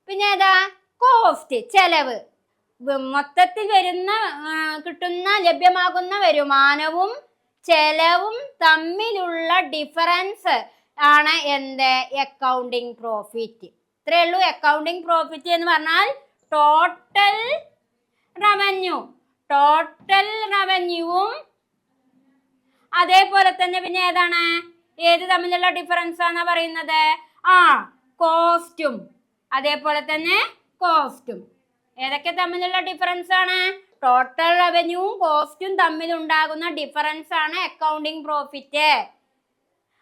പിന്നെ ഏതാ? കോസ്റ്റ്, ചെലവ്. മൊത്തത്തിൽ ലഭ്യമാകുന്ന വരുമാനവും ചെലവും തമ്മിലുള്ള ഡിഫറൻസ് ആണ് എന്ത്? Accounting profit. ഇത്രയേ ഉള്ളൂ. അക്കൗണ്ടിങ് പ്രോഫിറ്റ് എന്ന് പറഞ്ഞാൽ ടോട്ടൽ റവന്യൂവും അതേപോലെ തന്നെ പിന്നെ ഏതാണ്? ഏത് തമ്മിലുള്ള ഡിഫറൻസ് ആണെന്നാ പറയുന്നത്? കോസ്റ്റും. അതേപോലെ തന്നെ കോസ്റ്റും. ഏതൊക്കെ തമ്മിലുള്ള ഡിഫറൻസ് ആണ്? ടോട്ടൽ റവന്യൂവും കോസ്റ്റും തമ്മിലുണ്ടാകുന്ന ഡിഫറൻസ് ആണ് അക്കൗണ്ടിങ് പ്രോഫിറ്റ്.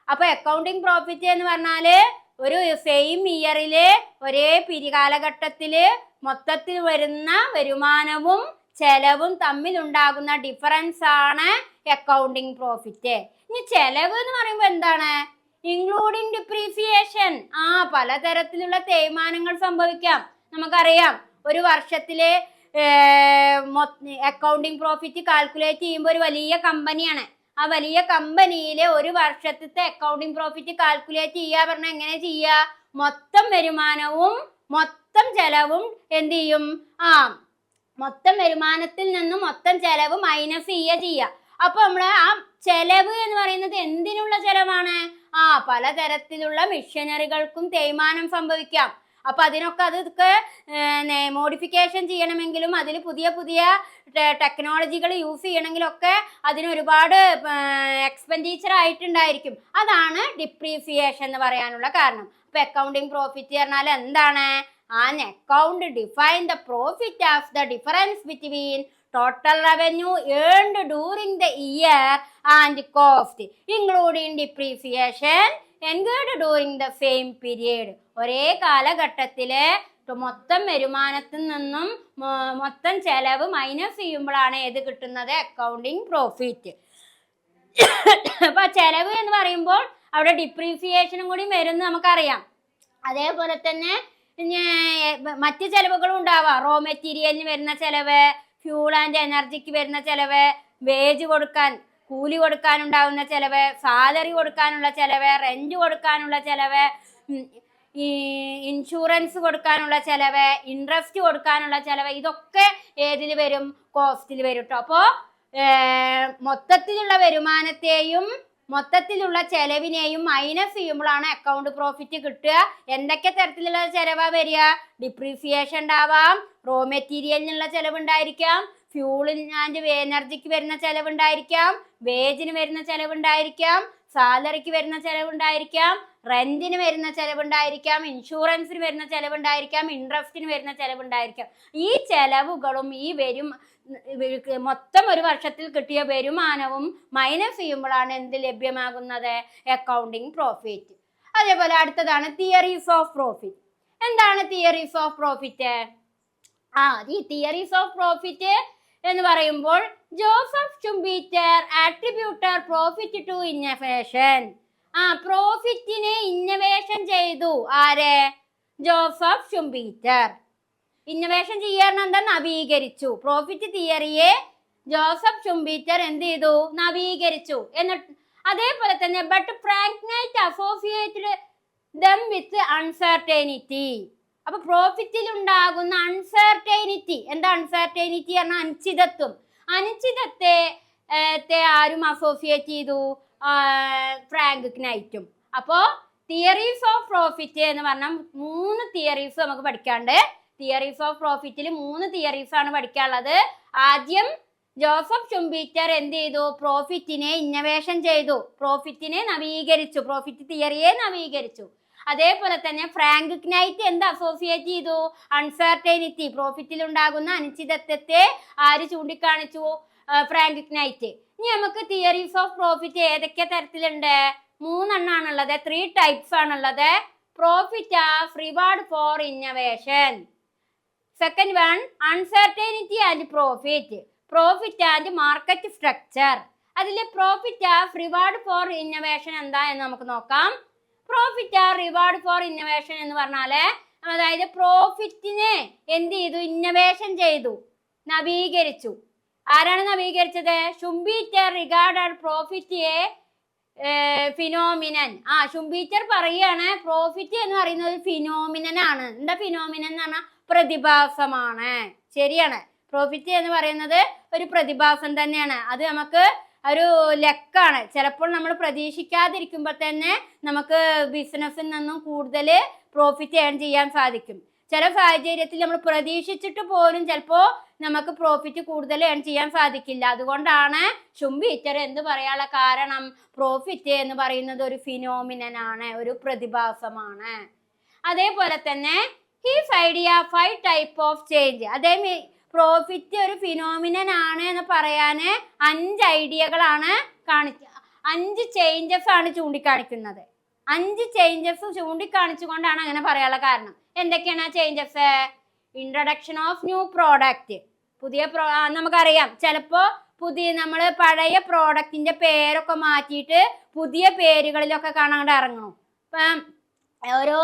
അപ്പൊ അക്കൗണ്ടിങ് പ്രോഫിറ്റ് എന്ന് പറഞ്ഞാല് ഒരു സെയിം ഇയറില് ഒരേ കാലഘട്ടത്തില് മൊത്തത്തിൽ വരുന്ന വരുമാനവും ചെലവും തമ്മിലുണ്ടാകുന്ന ഡിഫറൻസ് ആണ് അക്കൗണ്ടിങ് പ്രോഫിറ്റ്. ഇനി ചെലവ് എന്ന് പറയുമ്പോൾ എന്താണ്? Including depreciation. പലതരത്തിലുള്ള തേയ്മാനങ്ങൾ സംഭവിക്കാം. നമുക്കറിയാം ഒരു വർഷത്തിലെ അക്കൗണ്ടിങ് പ്രോഫിറ്റ് കാൽക്കുലേറ്റ് ചെയ്യുമ്പോൾ ഒരു വലിയ കമ്പനിയാണ്. ആ വലിയ കമ്പനിയിലെ ഒരു വർഷത്തെ അക്കൗണ്ടിങ് പ്രോഫിറ്റ് കാൽക്കുലേറ്റ് ചെയ്യുക പറഞ്ഞാൽ എങ്ങനെ ചെയ്യുക? മൊത്തം വരുമാനവും മൊത്തം ചെലവും എന്ത് ചെയ്യും? മൊത്തം വരുമാനത്തിൽ നിന്നും മൊത്തം ചെലവ് മൈനസ് ചെയ്യുക. അപ്പൊ നമ്മള് ആ ചെലവ് എന്ന് പറയുന്നത് എന്തിനുള്ള ചെലവാണ്? പലതരത്തിലുള്ള മിഷനറികൾക്കും തേയ്മാനം സംഭവിക്കാം. അപ്പൊ അതിനൊക്കെ അതൊക്കെ മോഡിഫിക്കേഷൻ ചെയ്യണമെങ്കിലും അതിൽ പുതിയ പുതിയ ടെക്നോളജികൾ യൂസ് ചെയ്യണമെങ്കിലൊക്കെ അതിന് ഒരുപാട് എക്സ്പെൻഡിച്ചർ ആയിട്ടുണ്ടായിരിക്കും. അതാണ് ഡിപ്രീസിയേഷൻ എന്ന് പറയാനുള്ള കാരണം. അപ്പൊ അക്കൗണ്ടിങ് പ്രോഫിറ്റ് പറഞ്ഞാൽ എന്താണ്? An account define the profit as the difference between total revenue earned during the year and cost, including depreciation incurred during the same period. ഒരേ കാലഘട്ടത്തിലെ മൊത്തം വരുമാനത്തിൽ നിന്നും മൊത്തം ചെലവ് മൈനസ് ചെയ്യുമ്പോഴാണ് ഏത് കിട്ടുന്നത്? Accounting profit. അപ്പൊ ചെലവ് എന്ന് പറയുമ്പോൾ അവിടെ ഡിപ്രീസിയേഷനും കൂടി വരുന്ന നമുക്കറിയാം. അതേപോലെ തന്നെ മറ്റ് ചെലവുകളും ഉണ്ടാവാം. റോ മെറ്റീരിയലിന് വരുന്ന ചെലവ്, ഫ്യൂൾ ആൻഡ് എനർജിക്ക് വരുന്ന ചെലവ്, വേജ് കൊടുക്കാൻ കൂലി കൊടുക്കാനുണ്ടാവുന്ന ചെലവ്, സാലറി കൊടുക്കാനുള്ള ചെലവ്, റെന്റ് കൊടുക്കാനുള്ള ചെലവ്, ഇൻഷുറൻസ് കൊടുക്കാനുള്ള ചെലവ്, ഇൻട്രസ്റ്റ് കൊടുക്കാനുള്ള ചെലവ്, ഇതൊക്കെ ഏതിൽ വരും? കോസ്റ്റിൽ വരും കേട്ടോ. അപ്പോൾ മൊത്തത്തിലുള്ള വരുമാനത്തെയും മൊത്തത്തിലുള്ള ചെലവിനെയും മൈനസ് ചെയ്യുമ്പോഴാണ് അക്കൗണ്ട് പ്രോഫിറ്റ് കിട്ടുക. എന്തൊക്കെ തരത്തിലുള്ള ചെലവാ വരിക? ഡിപ്രീസിയേഷൻ ഉണ്ടാവാം, റോ മെറ്റീരിയലിനുള്ള ചെലവുണ്ടായിരിക്കാം, ഫ്യൂളിൻ ആൻഡ് എനർജിക്ക് വരുന്ന ചെലവുണ്ടായിരിക്കാം, വേജിന് വരുന്ന ചെലവുണ്ടായിരിക്കാം, സാലറിക്ക് വരുന്ന ചെലവുണ്ടായിരിക്കാം, റെന്റിന് വരുന്ന ചെലവുണ്ടായിരിക്കാം, ഇൻഷുറൻസിന് വരുന്ന ചെലവുണ്ടായിരിക്കാം, ഇൻട്രസ്റ്റിന് വരുന്ന ചെലവുണ്ടായിരിക്കാം. ഈ ചെലവുകളും ഈ മൊത്തം ഒരു വർഷത്തിൽ കിട്ടിയ വരുമാനവും മൈനസ് ചെയ്യുമ്പോഴാണ് എന്ത് ലഭ്യമാകുന്നത്? Accounting profit. അതേപോലെ അടുത്തതാണ് തിയറീസ് ഓഫ് പ്രോഫിറ്റ്. എന്താണ് തിയറീസ് ഓഫ് പ്രോഫിറ്റ്? ഈ തിയറീസ് ഓഫ് പ്രോഫിറ്റ് എന്ന് പറയുമ്പോൾ Joseph Schumpeter attributed profit to innovation. പ്രോഫിറ്റിനെ ഇന്നോവേഷൻ ചെയ്തു. ആര്? ജോസഫ് ഷുംപീറ്റർ. ഇന്നോവേഷൻ ചെയ്യാൻ എന്താ? നവീകരിച്ചു. പ്രോഫിറ്റ് തിയറിയെ ജോസഫ് ഷുംപീറ്റർ എന്ത് ചെയ്തു? നവീകരിച്ചു. എന്നിട്ട് അതേപോലെ തന്നെ but Frank Knight associated them with uncertainty. അപ്പൊ പ്രോഫിറ്റിൽ ഉണ്ടാകുന്ന അൺസർട്ടനിറ്റി, എന്താ അൺസർട്ടനിറ്റി പറഞ്ഞാൽ? അനിശ്ചിതത്വം. അനിശ്ചിതത്തെ ആരും അസോസിയേറ്റ് ചെയ്തു? ഫ്രാങ്ക്നൈറ്റും. അപ്പോ തിയറീസ് ഓഫ് പ്രോഫിറ്റ് എന്ന് പറഞ്ഞാൽ 3 തിയറീസ് നമുക്ക് പഠിക്കാണ്ട്. തിയറീസ് ഓഫ് പ്രോഫിറ്റിൽ 3 തിയറീസ് ആണ് പഠിക്കാനുള്ളത്. ആദ്യം ജോസഫ് ഷുംപീറ്റർ എന്ത് ചെയ്തു? പ്രോഫിറ്റിനെ ഇന്നോവേഷൻ ചെയ്തു, പ്രോഫിറ്റിനെ നവീകരിച്ചു, പ്രോഫിറ്റ് തിയറിയെ നവീകരിച്ചു. അതേപോലെ തന്നെ ഫ്രാങ്ക്നൈറ്റ് എന്ത് അസോസിയേറ്റ് ചെയ്തു? അൺസർട്ടനിറ്റി, പ്രോഫിറ്റിൽ ഉണ്ടാകുന്ന അനിശ്ചിതത്വത്തെ ആര് ചൂണ്ടിക്കാണിച്ചു? ഫ്രാങ്ക്നൈറ്റ്. ഇനി നമുക്ക് തിയറീസ് ഓഫ് പ്രോഫിറ്റ് ഏതൊക്കെ തരത്തിലുണ്ട്? 3 എണ്ണാണുള്ളത്. 3 ടൈപ്സ് ആണുള്ളത്. Profit as reward for innovation. Second one uncertainty and profit, profit and market structure. അതിൽ profit as reward for innovation എന്താ എന്ന് നമുക്ക് നോക്കാം. Profit are reward for innovation എന്ന് പറഞ്ഞാല് അതായത് പ്രോഫിറ്റിനെ എന്ത് ചെയ്തു? ഇന്നോവേഷൻ ചെയ്തു, നവീകരിച്ചു. ആരാണ് നവീകരിച്ചത്? ഷുംപീറ്റർ റിഗാർഡഡ് പ്രോഫിറ്റ് എ ഫിനോമിനൻ. ഷുംപീറ്റർ പറയാണ് പ്രോഫിറ്റ് എന്ന് പറയുന്നത് ഫിനോമിനൻ ആണ്. എന്താ ഫിനോമിനൻ എന്ന് പറഞ്ഞാൽ? പ്രതിഭാസമാണ്. ശരിയാണ്. പ്രോഫിറ്റ് എന്ന് പറയുന്നത് ഒരു പ്രതിഭാസം തന്നെയാണ്. അത് നമുക്ക് ഒരു ലക്കാണ്. ചിലപ്പോൾ നമ്മൾ പ്രതീക്ഷിക്കാതിരിക്കുമ്പോൾ തന്നെ നമുക്ക് ബിസിനസ്സിൽ നിന്നും കൂടുതൽ പ്രോഫിറ്റ് ഏൺ ചെയ്യാൻ സാധിക്കും. ചില സാഹചര്യത്തിൽ നമ്മൾ പ്രതീക്ഷിച്ചിട്ട് പോലും ചിലപ്പോൾ നമുക്ക് പ്രോഫിറ്റ് കൂടുതൽ ഏൺ ചെയ്യാൻ സാധിക്കില്ല. അതുകൊണ്ടാണ് ഷുംപീറ്റർ എന്ത് പറയാനുള്ള കാരണം? പ്രോഫിറ്റ് എന്ന് പറയുന്നത് ഒരു ഫിനോമിനൻ ആണ്, ഒരു പ്രതിഭാസമാണ്. അതേപോലെ തന്നെ his idea 5 type of change. അതേ പ്രോഫിറ്റ് ഒരു ഫിനോമിനൻ ആണ് എന്ന് പറയാന് 5 ഐഡിയകളാണ് 5 ചേഞ്ചസ് ആണ് ചൂണ്ടിക്കാണിക്കുന്നത്. 5 ചേഞ്ചസ് ചൂണ്ടിക്കാണിച്ചുകൊണ്ടാണ് അങ്ങനെ പറയാനുള്ള കാരണം. എന്തൊക്കെയാണ് ആ changes? Introduction of new product. നമുക്കറിയാം ചിലപ്പോൾ പുതിയ നമ്മൾ പഴയ പ്രോഡക്റ്റിന്റെ പേരൊക്കെ മാറ്റിയിട്ട് പുതിയ പേരുകളിലൊക്കെ കാണാണ്ട് ഇറങ്ങണം. ഇപ്പം ഓരോ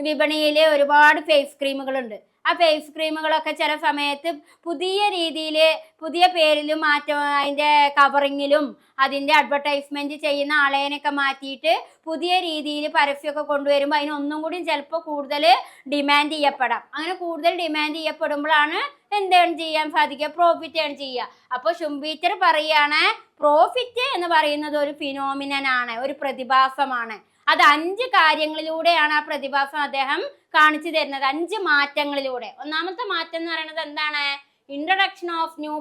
വിപണിയിൽ ഒരുപാട് ഫേസ് ക്രീമുകളുണ്ട്. ആ ഫേസ് ക്രീമുകളൊക്കെ ചില സമയത്ത് പുതിയ രീതിയിൽ പുതിയ പേരിലും മാറ്റം, അതിൻ്റെ കവറിങ്ങിലും അതിൻ്റെ അഡ്വർടൈസ്മെന്റ് ചെയ്യുന്ന ആളേനൊക്കെ മാറ്റിയിട്ട് പുതിയ രീതിയിൽ പരസ്യമൊക്കെ കൊണ്ടുവരുമ്പോൾ അതിനൊന്നും കൂടി ചിലപ്പോൾ കൂടുതൽ ഡിമാൻഡ് ചെയ്യപ്പെടാം. അങ്ങനെ കൂടുതൽ ഡിമാൻഡ് ചെയ്യപ്പെടുമ്പോഴാണ് എന്താണ് ചെയ്യാൻ സാധിക്കുക? പ്രോഫിറ്റ് ഏൺ ചെയ്യുക. അപ്പോൾ ഷുംബീറ്റർ പറയുകയാണ് പ്രോഫിറ്റ് എന്ന് പറയുന്നത് ഒരു ഫിനോമിനനാണ്, ഒരു പ്രതിഭാസമാണ്. അത് 5 കാര്യങ്ങളിലൂടെയാണ് ആ പ്രതിഭാസം അദ്ദേഹം കാണിച്ചു തരുന്നത്, 5 മാറ്റങ്ങളിലൂടെ. ഒന്നാമത്തെ മാറ്റം എന്ന് പറയുന്നത് എന്താണ്? ഇൻട്രൊഡക്ഷൻ ഓഫ് ന്യൂ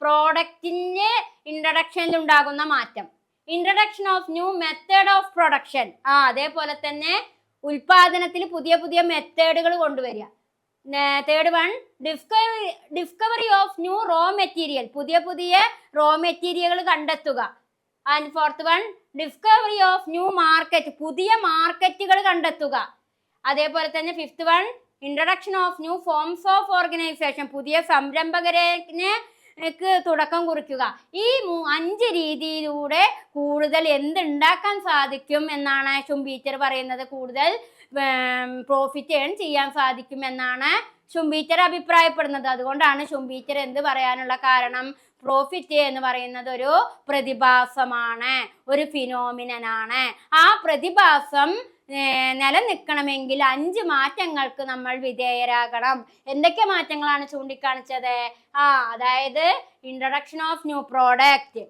പ്രോഡക്റ്റിന്റെ ഇൻട്രൊഡക്ഷനിൽ ഉണ്ടാകുന്ന മാറ്റം. Introduction of new method of production, അതേപോലെ തന്നെ ഉൽപാദനത്തിൽ പുതിയ പുതിയ മെത്തേഡുകൾ കൊണ്ടുവരിക. Third one, discovery of new raw material, പുതിയ പുതിയ റോ മെറ്റീരിയലുകൾ കണ്ടെത്തുക. And fourth one, discovery of new market, പുതിയ മാർക്കറ്റുകൾ കണ്ടെത്തുക. അതേപോലെ തന്നെ fifth one, introduction of new forms of organisation, പുതിയ സംരംഭകരെ തുടക്കം കുറിക്കുക. ഈ 5 രീതിയിലൂടെ കൂടുതൽ എന്തുണ്ടാക്കാൻ സാധിക്കും എന്നാണ് ഷുംബീറ്റർ പറയുന്നത്. കൂടുതൽ പ്രോഫിറ്റ് ഏൺ ചെയ്യാൻ സാധിക്കും എന്നാണ് ഷുംബീറ്റർ അഭിപ്രായപ്പെടുന്നത്. അതുകൊണ്ടാണ് ഷുംബീറ്റർ എന്ത് പറയാനുള്ള കാരണം? പ്രോഫിറ്റ് എന്ന് പറയുന്നത് ഒരു പ്രതിഭാസമാണ്, ഒരു ഫിനോമിനനാണ്. ആ പ്രതിഭാസം നിലനിൽക്കണമെങ്കിൽ 5 മാറ്റങ്ങൾക്ക് നമ്മൾ വിധേയരാകണം. എന്തൊക്കെ മാറ്റങ്ങളാണ് ചൂണ്ടിക്കാണിച്ചത്? അതായത് introduction of new product,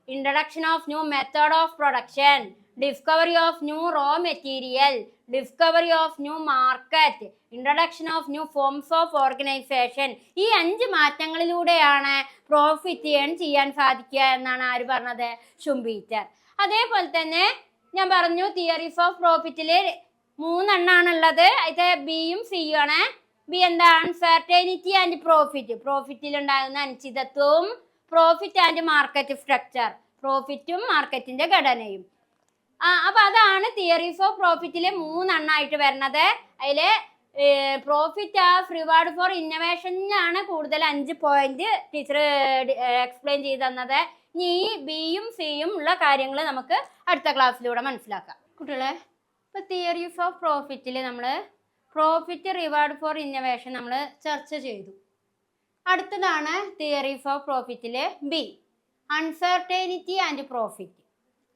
introduction of new method of production, discovery of new raw material, discovery of new market, introduction of new forms of organisation. ഈ 5 മാറ്റങ്ങളിലൂടെയാണ് പ്രോഫിറ്റ് ഏൺ ചെയ്യാൻ സാധിക്കുക എന്നാണ് ആര് പറഞ്ഞത്? ഷുംബീറ്റർ. അതേപോലെ തന്നെ ഞാൻ പറഞ്ഞു തിയറീസ് ഓഫ് പ്രോഫിറ്റിൽ 3 എണ്ണാണുള്ളത്. ഇത് ബിയും സിയും ആണ്. ബി എന്താ? അൺസർട്ടനിറ്റി ആൻഡ് പ്രോഫിറ്റ്, പ്രോഫിറ്റിൽ ഉണ്ടാകുന്ന അനിശ്ചിതത്വവും പ്രോഫിറ്റ് ആൻഡ് മാർക്കറ്റ് സ്ട്രക്ചർ, പ്രോഫിറ്റും മാർക്കറ്റിന്റെ ഘടനയും. അപ്പൊ അതാണ് തിയറീസ് ഓഫ് പ്രോഫിറ്റിലെ 3 എണ്ണായിട്ട് വരുന്നത്. അതില് പ്രോഫിറ്റ് ഓഫ് റിവാർഡ് ഫോർ ഇന്നോവേഷനാണ് കൂടുതൽ 5 പോയിന്റ് ടീച്ചർ എക്സ്പ്ലെയിൻ ചെയ്ത് തന്നത്. ഇനി ഈ ബിയും സിയും ഉള്ള കാര്യങ്ങൾ നമുക്ക് അടുത്ത ക്ലാസ്സിലൂടെ മനസ്സിലാക്കാം. കുട്ടികളെ, ഇപ്പൊ തിയറീസ് ഓഫ് പ്രോഫിറ്റിൽ നമ്മൾ പ്രോഫിറ്റ് റിവാർഡ് ഫോർ ഇന്നോവേഷൻ നമ്മൾ ചർച്ച ചെയ്തു. അടുത്തതാണ് തിയറീസ് ഓഫ് പ്രോഫിറ്റിലെ ബി, അൺസർട്ടനിറ്റി ആൻഡ് പ്രോഫിറ്റ്.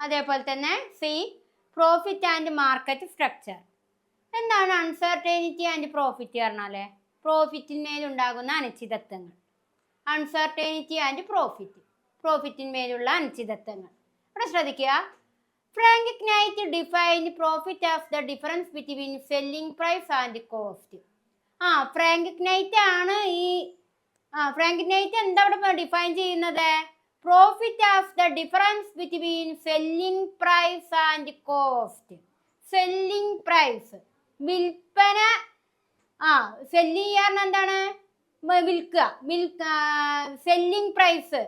അതേപോലെ തന്നെ C, profit and market structure. എന്താണ് അൺസർട്ടനിറ്റി ആൻഡ് പ്രോഫിറ്റ് പറഞ്ഞാല്? പ്രോഫിറ്റിന്മേലുണ്ടാകുന്ന അനിശ്ചിതത്വങ്ങൾ. അൺസർട്ടനിറ്റി ആൻഡ് പ്രോഫിറ്റ്, പ്രോഫിറ്റിന്മേലുള്ള അനിശ്ചിതത്വങ്ങൾ. ഇവിടെ ശ്രദ്ധിക്കുക. Frank Knight defined profit as the difference between selling price and cost. Frank Knight ആണ് ഫ്രാങ്ക് നൈറ്റ് എന്താ ഇവിടെ ഡിഫൈൻ ചെയ്യുന്നത്? Profit as the difference between selling price and cost. Selling price, വിൽപ്പന. Sell ചെയ്യാൻ എന്താണ്? വിൽക്കുക. സെല്ലിംഗ് പ്രൈസ്,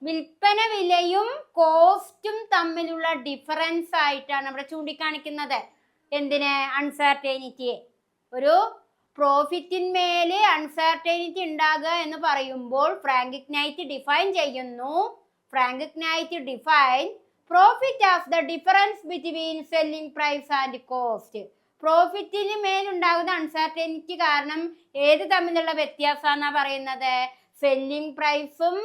വിൽപ്പന വിലയും കോസ്റ്റും തമ്മിലുള്ള ഡിഫറൻസ് ആയിട്ടാണ് ഇവിടെ ചൂണ്ടിക്കാണിക്കുന്നത്. എന്തിന്? അൺസർട്ടനിറ്റിയെ. ഒരു പ്രോഫിറ്റിന്മേല് അൺസർട്ടനിറ്റി ഉണ്ടാകുക എന്ന് പറയുമ്പോൾ ഫ്രാങ്ക് നൈറ്റ് ഡിഫൈൻ ചെയ്യുന്നു. Frank Knight define profit as the difference between selling price and cost. പ്രോഫിറ്റിന് മേലുണ്ടാകുന്ന അൺസർട്ടനിറ്റി കാരണം ഏത് തമ്മിലുള്ള വ്യത്യാസമാണ് പറയുന്നത്? സെല്ലിംഗ് പ്രൈസും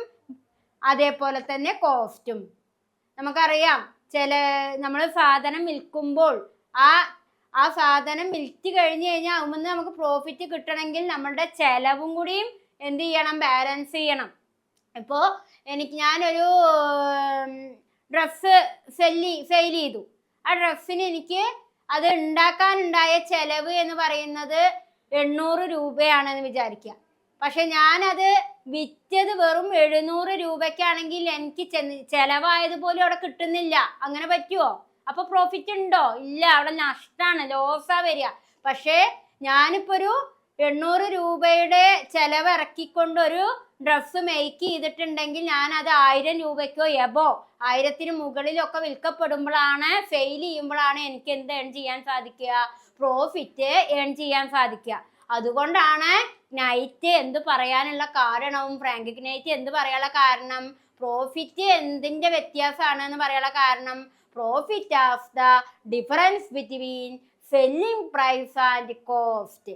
അതേപോലെ തന്നെ കോസ്റ്റും. നമുക്കറിയാം, നമ്മൾ സാധനം വിൽക്കുമ്പോൾ ആ സാധനം വിൽറ്റ് കഴിഞ്ഞ് കഴിഞ്ഞാൽ അതിൽ നമുക്ക് പ്രോഫിറ്റ് കിട്ടണമെങ്കിൽ നമ്മളുടെ ചെലവും കൂടിയും എന്ത് ചെയ്യണം? ബാലൻസ് ചെയ്യണം. ഇപ്പോൾ ഞാനൊരു ഡ്രസ്സ് സെയിൽ ചെയ്തു. ആ ഡ്രസ്സിന് എനിക്ക് അത് ഉണ്ടാക്കാനുണ്ടായ ചെലവ് എന്ന് പറയുന്നത് 800 രൂപയാണെന്ന് വിചാരിക്കുക. പക്ഷെ ഞാനത് വിറ്റത് വെറും 700 രൂപയ്ക്കാണെങ്കിൽ എനിക്ക് ചെലവായതുപോലും അവിടെ കിട്ടുന്നില്ല. അങ്ങനെ പറ്റുമോ? അപ്പൊ പ്രോഫിറ്റ് ഉണ്ടോ? ഇല്ല, അവിടെ നഷ്ടമാണ്, ലോസാ വരിക. പക്ഷേ ഞാനിപ്പോ ഒരു 800 രൂപയുടെ ചെലവ് ഇറക്കിക്കൊണ്ട് ഒരു ഡ്രസ്സ് മേക്ക് ചെയ്തിട്ടുണ്ടെങ്കിൽ ഞാൻ അത് 1000 രൂപയ്ക്കോ എബോ 1000-ന് മുകളിലൊക്കെ വിൽക്കപ്പെടുമ്പോഴാണ്, സെയിൽ ചെയ്യുമ്പോഴാണ് എനിക്ക് എന്ത് ഏൺ ചെയ്യാൻ സാധിക്കുക? പ്രോഫിറ്റ് ഏൺ ചെയ്യാൻ സാധിക്കുക. അതുകൊണ്ടാണ് നൈറ്റ് എന്ത് പറയാനുള്ള കാരണവും ഫ്രാങ്ക് നൈറ്റ് എന്ത് പറയാനുള്ള കാരണം പ്രോഫിറ്റ് എന്തിന്റെ വ്യത്യാസമാണ് എന്ന് പറയാനുള്ള കാരണം profit of the difference between selling price and cost.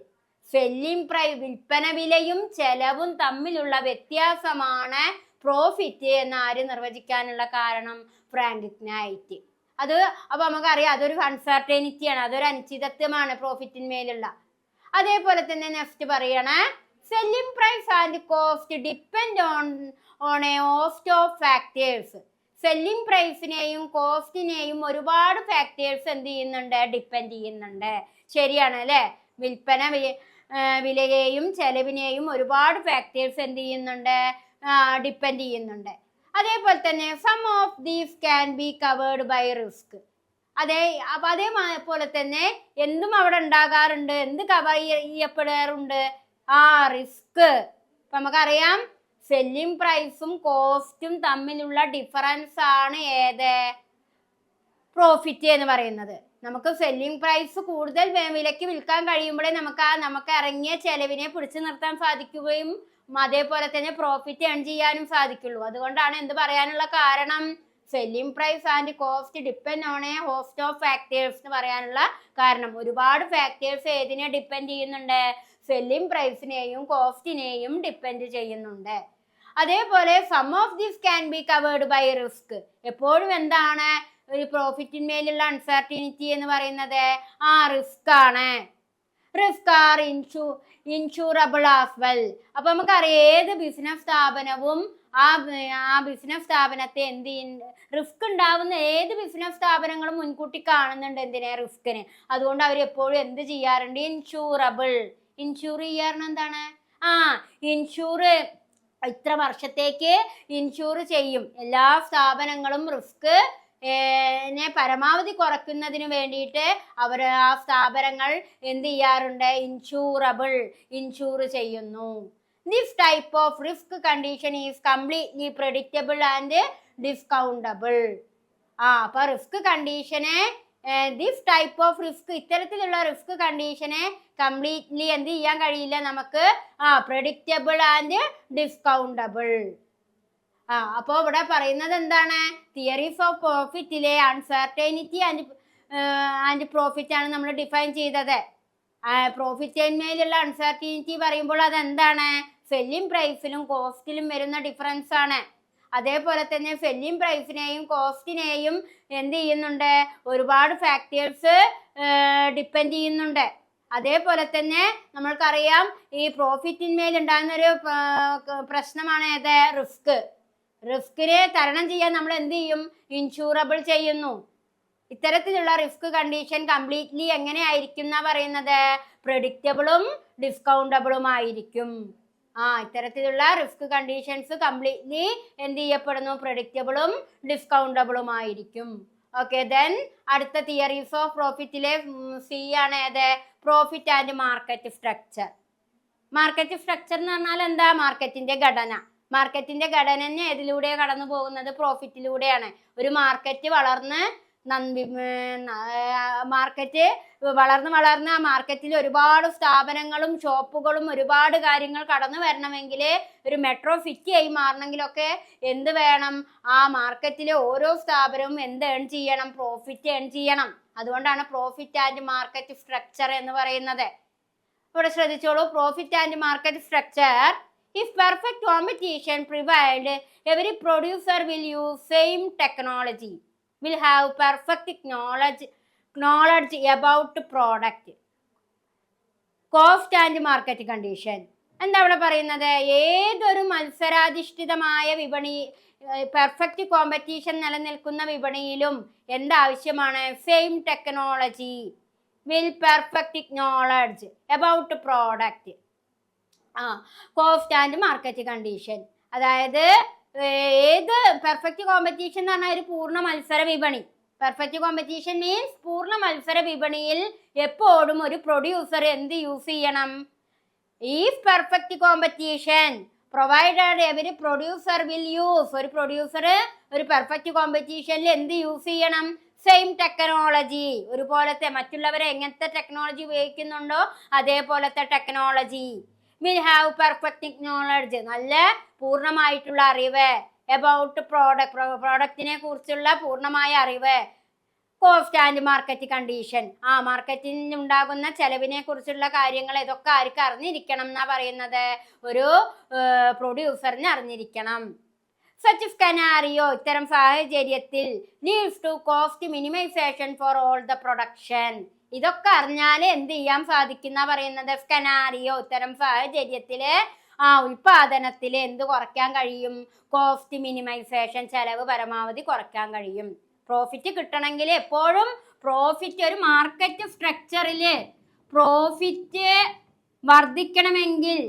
Selling price വിൽപ്പന വിലയും ചെലവും തമ്മിലുള്ള വ്യത്യാസമാണ് പ്രോഫിറ്റ് എന്ന് ആര് നിർവചിക്കാനുള്ള കാരണം ഫ്രാങ്ക് നൈറ്റ്. അത് അപ്പൊ നമുക്കറിയാം അതൊരു അൺസർട്ടനിറ്റിയാണ്, അതൊരു അനിശ്ചിതത്വമാണ് പ്രോഫിറ്റിന്മേലുള്ള. അതേപോലെ തന്നെ നെക്സ്റ്റ് പറയണേ selling price and cost depend on a host of factors. Selling പ്രൈസിനെയും കോസ്റ്റിനെയും ഒരുപാട് ഫാക്ടേഴ്സ് എന്ത് ചെയ്യുന്നുണ്ട്, ഡിപ്പെൻഡ് ചെയ്യുന്നുണ്ട്. ശരിയാണ് അല്ലെ? വിൽപ്പന വിലയെയും ചെലവിനെയും ഒരുപാട് ഫാക്ടേഴ്സ് എന്ത് ചെയ്യുന്നുണ്ട്, ഡിപ്പെൻഡ് ചെയ്യുന്നുണ്ട്. അതേപോലെ തന്നെ some of these can be covered by risk. അതേപോലെ തന്നെ എന്തും അവിടെ ഉണ്ടാകാറുണ്ട്, എന്ത് കവർ ചെയ്യപ്പെടാറുണ്ട്, റിസ്ക്. ഇപ്പൊ നമുക്കറിയാം സെല്ലിംഗ് പ്രൈസും കോസ്റ്റും തമ്മിലുള്ള ഡിഫറൻസ് ആണ് ഏത് പ്രോഫിറ്റ് എന്ന് പറയുന്നത്. നമുക്ക് സെല്ലിംഗ് പ്രൈസ് കൂടുതൽ വിലയ്ക്ക് വിൽക്കാൻ കഴിയുമ്പോഴേ നമുക്ക് ഇറങ്ങിയ ചെലവിനെ പിടിച്ചു നിർത്താൻ സാധിക്കുകയും അതേപോലെ തന്നെ പ്രോഫിറ്റ് ഏൺ ചെയ്യാനും സാധിക്കുള്ളൂ. അതുകൊണ്ടാണ് എന്ത് പറയാനുള്ള കാരണം selling price and cost depend on a host of factors എന്ന് പറയാനുള്ള കാരണം. ഒരുപാട് ഫാക്ടേഴ്സ് ഏതിനെ ഡിപ്പെൻഡ് ചെയ്യുന്നുണ്ട്, സെല്ലിംഗ് പ്രൈസിനെയും കോസ്റ്റിനെയും ഡിപ്പെൻഡ് ചെയ്യുന്നുണ്ട്. അതേപോലെ some of this can be covered by risk. എപ്പോഴും എന്താണ് ഒരു പ്രോഫിറ്റിന്മേലുള്ള അൺസർട്ടിനിറ്റി എന്ന് പറയുന്നത് റിസ്ക് ആണ്. Risk are insurable as well. അപ്പൊ നമുക്കറിയാം ഏത് ബിസിനസ് സ്ഥാപനവും ആ ബിസിനസ് സ്ഥാപനത്തെ എന്ത് റിസ്ക് ഉണ്ടാവുന്ന ഏത് ബിസിനസ് സ്ഥാപനങ്ങളും മുൻകൂട്ടി കാണുന്നുണ്ട് എന്തിനെ, റിസ്കിന്. അതുകൊണ്ട് അവർ എപ്പോഴും എന്ത് ചെയ്യാറുണ്ട്, ഇൻഷൂറബിൾ. ഇൻഷൂർ ചെയ്യാറുണ്ട് എന്താണ്, ഇൻഷൂർ ഇത്ര വർഷത്തേക്ക് ഇൻഷൂർ ചെയ്യും. എല്ലാ സ്ഥാപനങ്ങളും റിസ്ക് പരമാവധി കുറയ്ക്കുന്നതിന് വേണ്ടിയിട്ട് അവർ ആ സ്ഥാപനങ്ങൾ എന്ത് ചെയ്യാറുണ്ട്, ഇൻഷൂർ ചെയ്യുന്നു. This type of risk condition is completely predictable and discountable. അപ്പൊ റിസ്ക് കണ്ടീഷനെ ദിസ് ടൈപ്പ് ഓഫ് റിസ്ക് ഇത്തരത്തിലുള്ള റിസ്ക് കണ്ടീഷനെ കംപ്ലീറ്റ്ലി എന്ത് ചെയ്യാൻ കഴിയില്ല നമുക്ക്, പ്രെഡിക്റ്റബിൾ ആൻഡ് ഡിസ്കൗണ്ടബിൾ. അപ്പൊ ഇവിടെ പറയുന്നത് എന്താണ്, തിയറീസ് ഓഫ് പ്രോഫിറ്റിലെ അൺസർട്ടനിറ്റി ആൻഡ് പ്രോഫിറ്റ് ആണ് നമ്മൾ ഡിഫൈൻ ചെയ്തത്. പ്രോഫിറ്റിന്മേലുള്ള അൺസർട്ടനിറ്റി പറയുമ്പോൾ അതെന്താണ്, സെല്ലിംഗ് പ്രൈസിലും കോസ്റ്റിലും വരുന്ന ഡിഫറൻസ് ആണ്. അതേപോലെ തന്നെ സെല്ലിംഗ് പ്രൈസിനെയും കോസ്റ്റിനെയും എന്ത് ചെയ്യുന്നുണ്ട്, ഒരുപാട് ഫാക്ടേഴ്സ് ഡിപ്പെൻഡ് ചെയ്യുന്നുണ്ട്. അതേപോലെ തന്നെ നമ്മൾക്കറിയാം ഈ പ്രോഫിറ്റിന്മേൽ ഉണ്ടാകുന്ന ഒരു പ്രശ്നമാണ് ഏത്, റിസ്കിനെ തരണം ചെയ്യാൻ നമ്മൾ എന്ത് ചെയ്യും, ഇൻഷൂറബിൾ ചെയ്യുന്നു. ഇത്തരത്തിലുള്ള റിസ്ക് കണ്ടീഷൻ കംപ്ലീറ്റ്ലി എങ്ങനെ ആയിരിക്കും എന്നാ പറയുന്നത്, പ്രെഡിക്റ്റബിളും ഡിസ്കൗണ്ടബിളും ആയിരിക്കും. ഇത്തരത്തിലുള്ള റിസ്ക് കണ്ടീഷൻസ് കംപ്ലീറ്റ്ലി എന്ത് ചെയ്യപ്പെടുന്നു, പ്രെഡിക്റ്റബിളും ഡിസ്കൗണ്ടബിളും ആയിരിക്കും. ഓക്കെ, ദെൻ അടുത്ത തിയറീസ് ഓഫ് പ്രോഫിറ്റിലെ സി ആണ് ഏത്, profit and market structure. Market structure എന്ന് പറഞ്ഞാൽ എന്താ, മാർക്കറ്റിന്റെ ഘടന. മാർക്കറ്റിന്റെ ഘടന തന്നെ ഏതിലൂടെ കടന്നു പോകുന്നത്, പ്രോഫിറ്റിലൂടെയാണ്. ഒരു മാർക്കറ്റ് വളർന്ന് വളർന്ന് ആ മാർക്കറ്റിൽ ഒരുപാട് സ്ഥാപനങ്ങളും ഷോപ്പുകളും ഒരുപാട് കാര്യങ്ങൾ കടന്നു വരണമെങ്കിൽ, ഒരു മെട്രോ സിറ്റി ആയി മാറണമെങ്കിലൊക്കെ എന്ത് വേണം, ആ മാർക്കറ്റിലെ ഓരോ സ്ഥാപനവും എന്ത് ഏൺ ചെയ്യണം, പ്രോഫിറ്റ് ഏൺ ചെയ്യണം. അതുകൊണ്ടാണ് പ്രോഫിറ്റ് ആൻഡ് മാർക്കറ്റ് സ്ട്രക്ചർ എന്ന് പറയുന്നത്. ഇവിടെ ശ്രദ്ധിച്ചോളൂ, profit and market structure. If perfect competition prevailed, every producer will use same technology, will have perfect knowledge about product, cost and market condition. എന്താ ഇവിടെ പറയുന്നത്, ഏതൊരു മത്സരാധിഷ്ഠിതമായ വിപണി, പെർഫെക്റ്റ് കോമ്പറ്റീഷൻ നിലനിൽക്കുന്ന വിപണിയിലും എന്താവശ്യമാണ്, same technology, will perfect knowledge about product, cost and market condition. അതായത് ഏത് പെർഫെക്റ്റ് കോമ്പറ്റീഷൻ എന്ന് പറഞ്ഞാൽ ഒരു പൂർണ്ണ മത്സര വിപണി. പെർഫെക്റ്റ് കോമ്പറ്റീഷൻ മീൻസ് പൂർണ്ണ മത്സര വിപണിയിൽ എപ്പോഴും ഒരു പ്രൊഡ്യൂസർ എന്ത് യൂസ് ചെയ്യണം, ഈ perfect competition provided every producer will use. ഒരു പ്രൊഡ്യൂസർ ഒരു പെർഫെക്റ്റ് കോമ്പറ്റീഷനിൽ എന്ത് യൂസ് ചെയ്യണം, സെയിം ടെക്നോളജി, ഒരുപോലത്തെ മറ്റുള്ളവരെ എങ്ങനത്തെ ടെക്നോളജി ഉപയോഗിക്കുന്നുണ്ടോ അതേപോലത്തെ technology. Will have perfect knowledge, നല്ല പൂർണ്ണമായിട്ടുള്ള അറിവ്. എബൌട്ട് പ്രോഡക്റ്റിനെ കുറിച്ചുള്ള പൂർണ്ണമായ അറിവ്. കോസ്റ്റ് ആൻഡ് മാർക്കറ്റ് കണ്ടീഷൻ, മാർക്കറ്റിൽ ഉണ്ടാകുന്ന ചെലവിനെ കുറിച്ചുള്ള കാര്യങ്ങൾ ഇതൊക്കെ ആർക്ക് അറിഞ്ഞിരിക്കണം എന്നാ പറയുന്നത്? ഒരു പ്രൊഡ്യൂസറിന് അറിഞ്ഞിരിക്കണം. സച്ച് സ്കനാരിയോ, ഇത്തരം സാഹചര്യത്തിൽ leads to cost minimisation for all the production. ഇതൊക്കെ അറിഞ്ഞാൽ എന്ത് ചെയ്യാൻ സാധിക്കുന്ന പറയുന്നത്? സ്കനാരിയോ, ഇത്തരം സാഹചര്യത്തില് ഉൽപാദനത്തിൽ എന്ത് കുറയ്ക്കാൻ കഴിയും? കോസ്റ്റ് മിനിമൈസേഷൻ, ചെലവ് പരമാവധി കുറയ്ക്കാൻ കഴിയും. പ്രോഫിറ്റ് കിട്ടണമെങ്കിൽ എപ്പോഴും പ്രോഫിറ്റ്, ഒരു മാർക്കറ്റ് സ്ട്രക്ചറില് പ്രോഫിറ്റ് വർദ്ധിക്കണമെങ്കിൽ,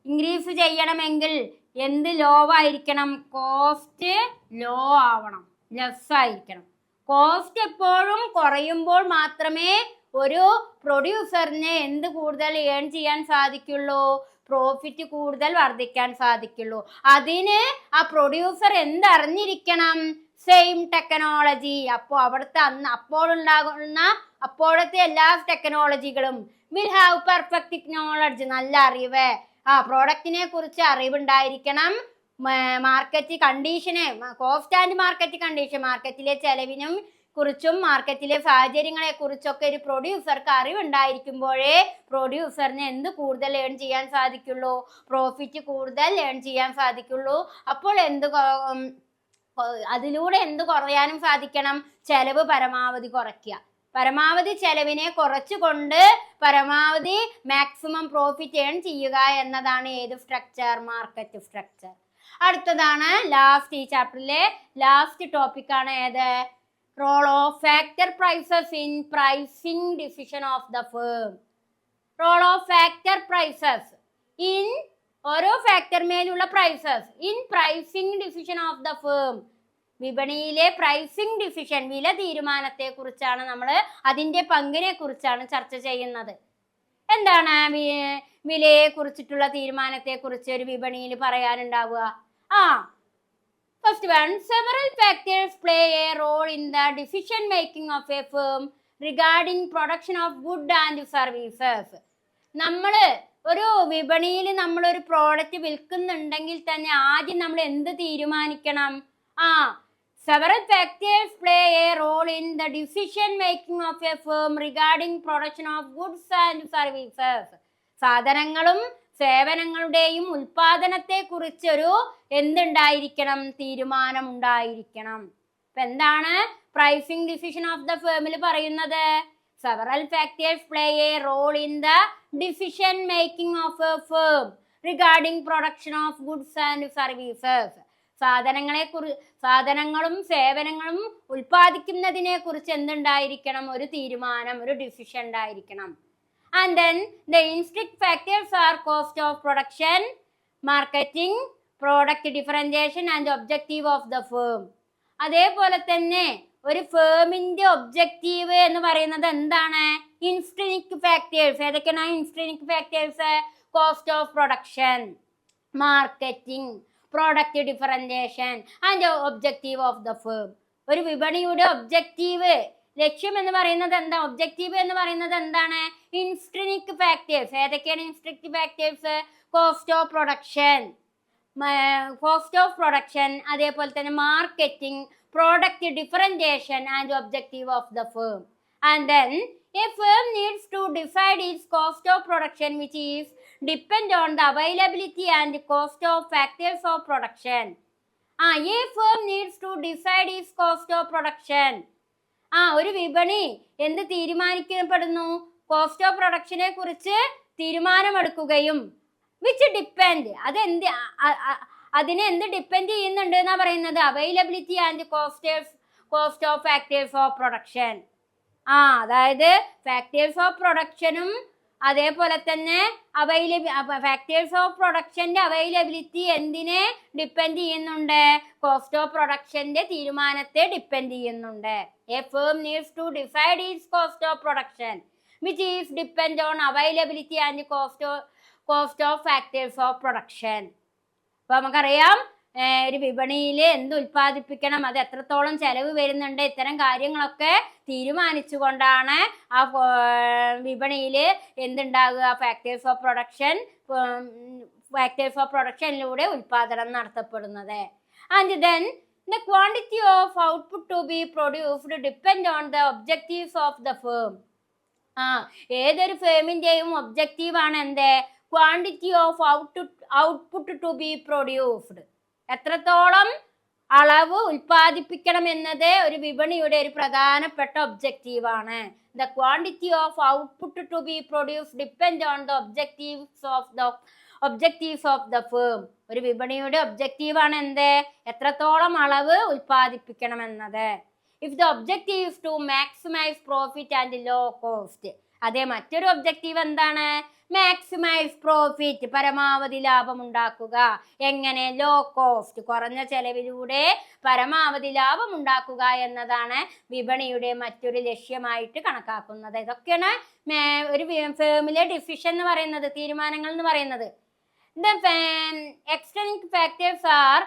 ഇൻക്രീസ് ചെയ്യണമെങ്കിൽ എന്ത് ലോ ആയിരിക്കണം? കോസ്റ്റ് ലോ ആവണം, ലെസ് ആയിരിക്കണം. കോസ്റ്റ് എപ്പോഴും കുറയുമ്പോൾ മാത്രമേ ഒരു പ്രൊഡ്യൂസറിന് എന്ത് കൂടുതൽ ഏൺ ചെയ്യാൻ സാധിക്കുള്ളൂ? പ്രോഫിറ്റ് കൂടുതൽ വർദ്ധിക്കാൻ സാധിക്കുള്ളൂ. അതിന് ആ പ്രൊഡ്യൂസർ എന്തറിഞ്ഞിരിക്കണം? Same technology. അപ്പോഴത്തെ എല്ലാ ടെക്നോളജികളും വിൽ ഹാവ് പെർഫെക്റ്റ് നോളജ്, നല്ല അറിവ്. പ്രോഡക്റ്റിനെ കുറിച്ച് അറിവുണ്ടായിരിക്കണം. മാർക്കറ്റ് കണ്ടീഷനെ, കോസ്റ്റ് ആൻഡ് മാർക്കറ്റ് കണ്ടീഷൻ, മാർക്കറ്റിലെ ചെലവിനും കുറിച്ചും മാർക്കറ്റിലെ സാഹചര്യങ്ങളെ കുറിച്ചൊക്കെ ഒരു പ്രൊഡ്യൂസർക്ക് അറിവുണ്ടായിരിക്കുമ്പോഴേ പ്രൊഡ്യൂസറിന് എന്ത് കൂടുതൽ ഏൺ ചെയ്യാൻ സാധിക്കുള്ളൂ? പ്രോഫിറ്റ് കൂടുതൽ ഏൺ ചെയ്യാൻ സാധിക്കുള്ളൂ. അപ്പോൾ അതിലൂടെ എന്ത് കുറയാനും സാധിക്കണം? ചെലവ് പരമാവധി കുറയ്ക്കുക. പരമാവധി ചെലവിനെ കുറച്ചുകൊണ്ട് പരമാവധി മാക്സിമം പ്രോഫിറ്റ് ഏൺ ചെയ്യുക എന്നതാണ് ഏത് സ്ട്രക്ചർ? Market structure. അടുത്തതാണ് ലാസ്റ്റ്, ഈ ചാപ്റ്ററിലെ ലാസ്റ്റ് ടോപ്പിക്കാണ് ഏത്? Role of factor prices in pricing decision of the firm. Role of factor prices in, ഓരോ ഫാക്ടർ മേലുള്ള prices in pricing decision of the firm. വിപണിയിലെ പ്രൈസിംഗ് ഡിസിഷൻ, വില തീരുമാനത്തെ കുറിച്ചാണ് നമ്മൾ, അതിന്റെ പങ്കിനെ കുറിച്ചാണ് ചർച്ച ചെയ്യുന്നത്. എന്താണ് വിലയെ കുറിച്ചിട്ടുള്ള തീരുമാനത്തെ കുറിച്ച് ഒരു വിപണിയിൽ പറയാനുണ്ടാവുക? First one, several factors play a role in the decision making of a firm regarding production of goods and services. നമ്മൾ ഒരു വിപണിയിൽ നമ്മളൊരു പ്രോഡക്റ്റ് വിൽക്കുന്നുണ്ടെങ്കിൽ തന്നെ ആദ്യം നമ്മൾ എന്ത് തീരുമാനിക്കണം? Several factors play a role in the decision making of a firm regarding production of goods and services. സാധനങ്ങളും സേവനങ്ങളുടെയും ഉൽപാദനത്തെ കുറിച്ചൊരു എന്തുണ്ടായിരിക്കണം? തീരുമാനം ഉണ്ടായിരിക്കണം. ഇപ്പൊ എന്താണ് പ്രൈസിംഗ് ഡിസിഷൻ ഓഫ് ദ ഫേമിൽ പറയുന്നത്? Several factors play a role in the decision making of a firm regarding production of goods and services. സാധനങ്ങളും സേവനങ്ങളും ഉൽപ്പാദിക്കുന്നതിനെ കുറിച്ച് എന്തുണ്ടായിരിക്കണം? ഒരു തീരുമാനം, ഒരു ഡിസിഷൻ ഉണ്ടായിരിക്കണം. And then the intrinsic factors are cost of production, marketing, product differentiation and objective of the firm. അതേപോലെ തന്നെ ഒരു ഫേമിന്റെ ഒബ്ജക്റ്റീവ് എന്ന് പറയുന്നത് എന്താണ്? Intrinsic factors. ഏതൊക്കെയാണ് intrinsic factors? Cost of production, marketing, product differentiation and objective of the firm. ഒരു വിപണിയുടെ objective, ലക്ഷ്യം എന്ന് പറയുന്നത് എന്താ? ഒബ്ജക്റ്റീവ് എന്ന് പറയുന്നത് എന്താണ്? Intrinsic factors. ഏതൊക്കെയാണ് intrinsic factors? Cost of production, അതേപോലെ തന്നെ marketing, product differentiation and objective of the firm. And then a firm needs to decide its cost of production, which is depend on the availability and cost of factors of production. A firm needs to decide its cost of production. ഒരു വിപണി എന്ത് തീരുമാനിക്കപ്പെടുന്നു? Cost of പ്രൊഡക്ഷനെ കുറിച്ച് തീരുമാനമെടുക്കുകയും which depend, അതിനെ എന്ത് depend ചെയ്യുന്നുണ്ട് എന്നാ പറയുന്നത്? Availability and cost of factors of production. അതായത് ഫാക്ടേഴ്സ് ഓഫ് പ്രൊഡക്ഷനും അതേപോലെ തന്നെ ഫാക്ടേഴ്സ് ഓഫ് പ്രൊഡക്ഷന്റെ അവൈലബിലിറ്റി എന്തിനെ ഡിപ്പെൻഡ് ചെയ്യുന്നുണ്ട്? കോസ്റ്റ് ഓഫ് പ്രൊഡക്ഷന്റെ തീരുമാനത്തെ ഡിപ്പെൻഡ് ചെയ്യുന്നുണ്ട്. A firm needs to decide its cost of production which is depend on availability and cost of factors of production. അപ്പൊ നമുക്കറിയാം ഒരു വിപണിയിൽ എന്ത് ഉൽപ്പാദിപ്പിക്കണം, അത് എത്രത്തോളം ചെലവ് വരുന്നുണ്ട്, ഇത്തരം കാര്യങ്ങളൊക്കെ തീരുമാനിച്ചുകൊണ്ടാണ് ആ വിപണിയിൽ എന്തുണ്ടാകുക, ഫാക്ടേഴ്സ് ഓഫ് പ്രൊഡക്ഷനിലൂടെ ഉൽപാദനം നടത്തപ്പെടുന്നത്. And then the quantity of output to be produced depend on the objectives of the firm. ഏതൊരു ഫേമിന്റെയും ഒബ്ജക്റ്റീവ് ആണ് എന്ത്, quantity of output to be produced, എത്രത്തോളം അളവ് ഉൽപ്പാദിപ്പിക്കണം എന്നത് ഒരു വിപണിയുടെ ഒരു പ്രധാനപ്പെട്ട ഒബ്ജക്റ്റീവാണ്. The quantity of output to be produced depend on the objectives of the firm. ഒരു വിപണിയുടെ ഒബ്ജക്റ്റീവാണ് എന്ത്, എത്രത്തോളം അളവ് ഉൽപ്പാദിപ്പിക്കണം എന്നത്. If the objective is to maximise profit and low cost, അതേ മറ്റൊരു ഒബ്ജക്റ്റീവ് എന്താണ്, മാക്സിമൈസ് പ്രോഫിറ്റ്, പരമാവധി ലാഭം ഉണ്ടാക്കുക. എങ്ങനെ, ലോ കോസ്റ്റ്, കുറഞ്ഞ ചെലവിലൂടെ പരമാവധി ലാഭം ഉണ്ടാക്കുക എന്നതാണ് വിപണിയുടെ മറ്റൊരു ലക്ഷ്യമായിട്ട് കണക്കാക്കുന്നത്. ഇതൊക്കെയാണ് ഒരു ഫേമിലെ ഡിസിഷൻ എന്ന് പറയുന്നത്, തീരുമാനങ്ങൾ എന്ന് പറയുന്നത്. എക്സ്റ്റേണൽ ഫാക്ടേഴ്സ് ആർ,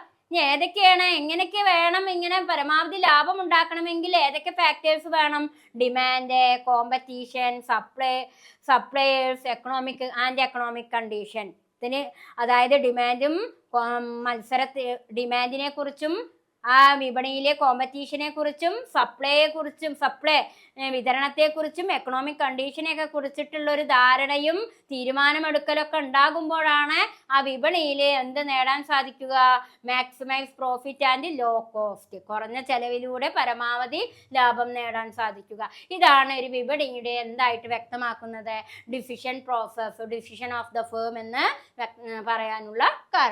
ഏതൊക്കെയാണ്, എങ്ങനെയൊക്കെ വേണം, ഇങ്ങനെ പരമാവധി ലാഭം ഉണ്ടാക്കണമെങ്കിൽ ഏതൊക്കെ ഫാക്ടേഴ്സ് വേണം, demand, competition, suppliers, economic condition. ഇതിന് അതായത് ഡിമാൻഡിനെ കുറിച്ചും ആ വിപണിയിലെ കോമ്പറ്റീഷനെ കുറിച്ചും സപ്ലൈ വിതരണത്തെക്കുറിച്ചും എക്കണോമിക് കണ്ടീഷനെയൊക്കെ കുറിച്ചിട്ടുള്ള ഒരു ധാരണയും തീരുമാനമെടുക്കലൊക്കെ ഉണ്ടാകുമ്പോഴാണ് ആ വിപണിയിൽ എന്ത് നേടാൻ സാധിക്കുക, maximise profit and low cost, കുറഞ്ഞ ചെലവിലൂടെ പരമാവധി ലാഭം നേടാൻ സാധിക്കുക. ഇതാണ് ഒരു വിപണിയുടെ എന്തായിട്ട് വ്യക്തമാക്കുന്നത്, ഡിസിഷൻ ഓഫ് ദ ഫേം എന്ന് പറയാനുള്ള കാരണം.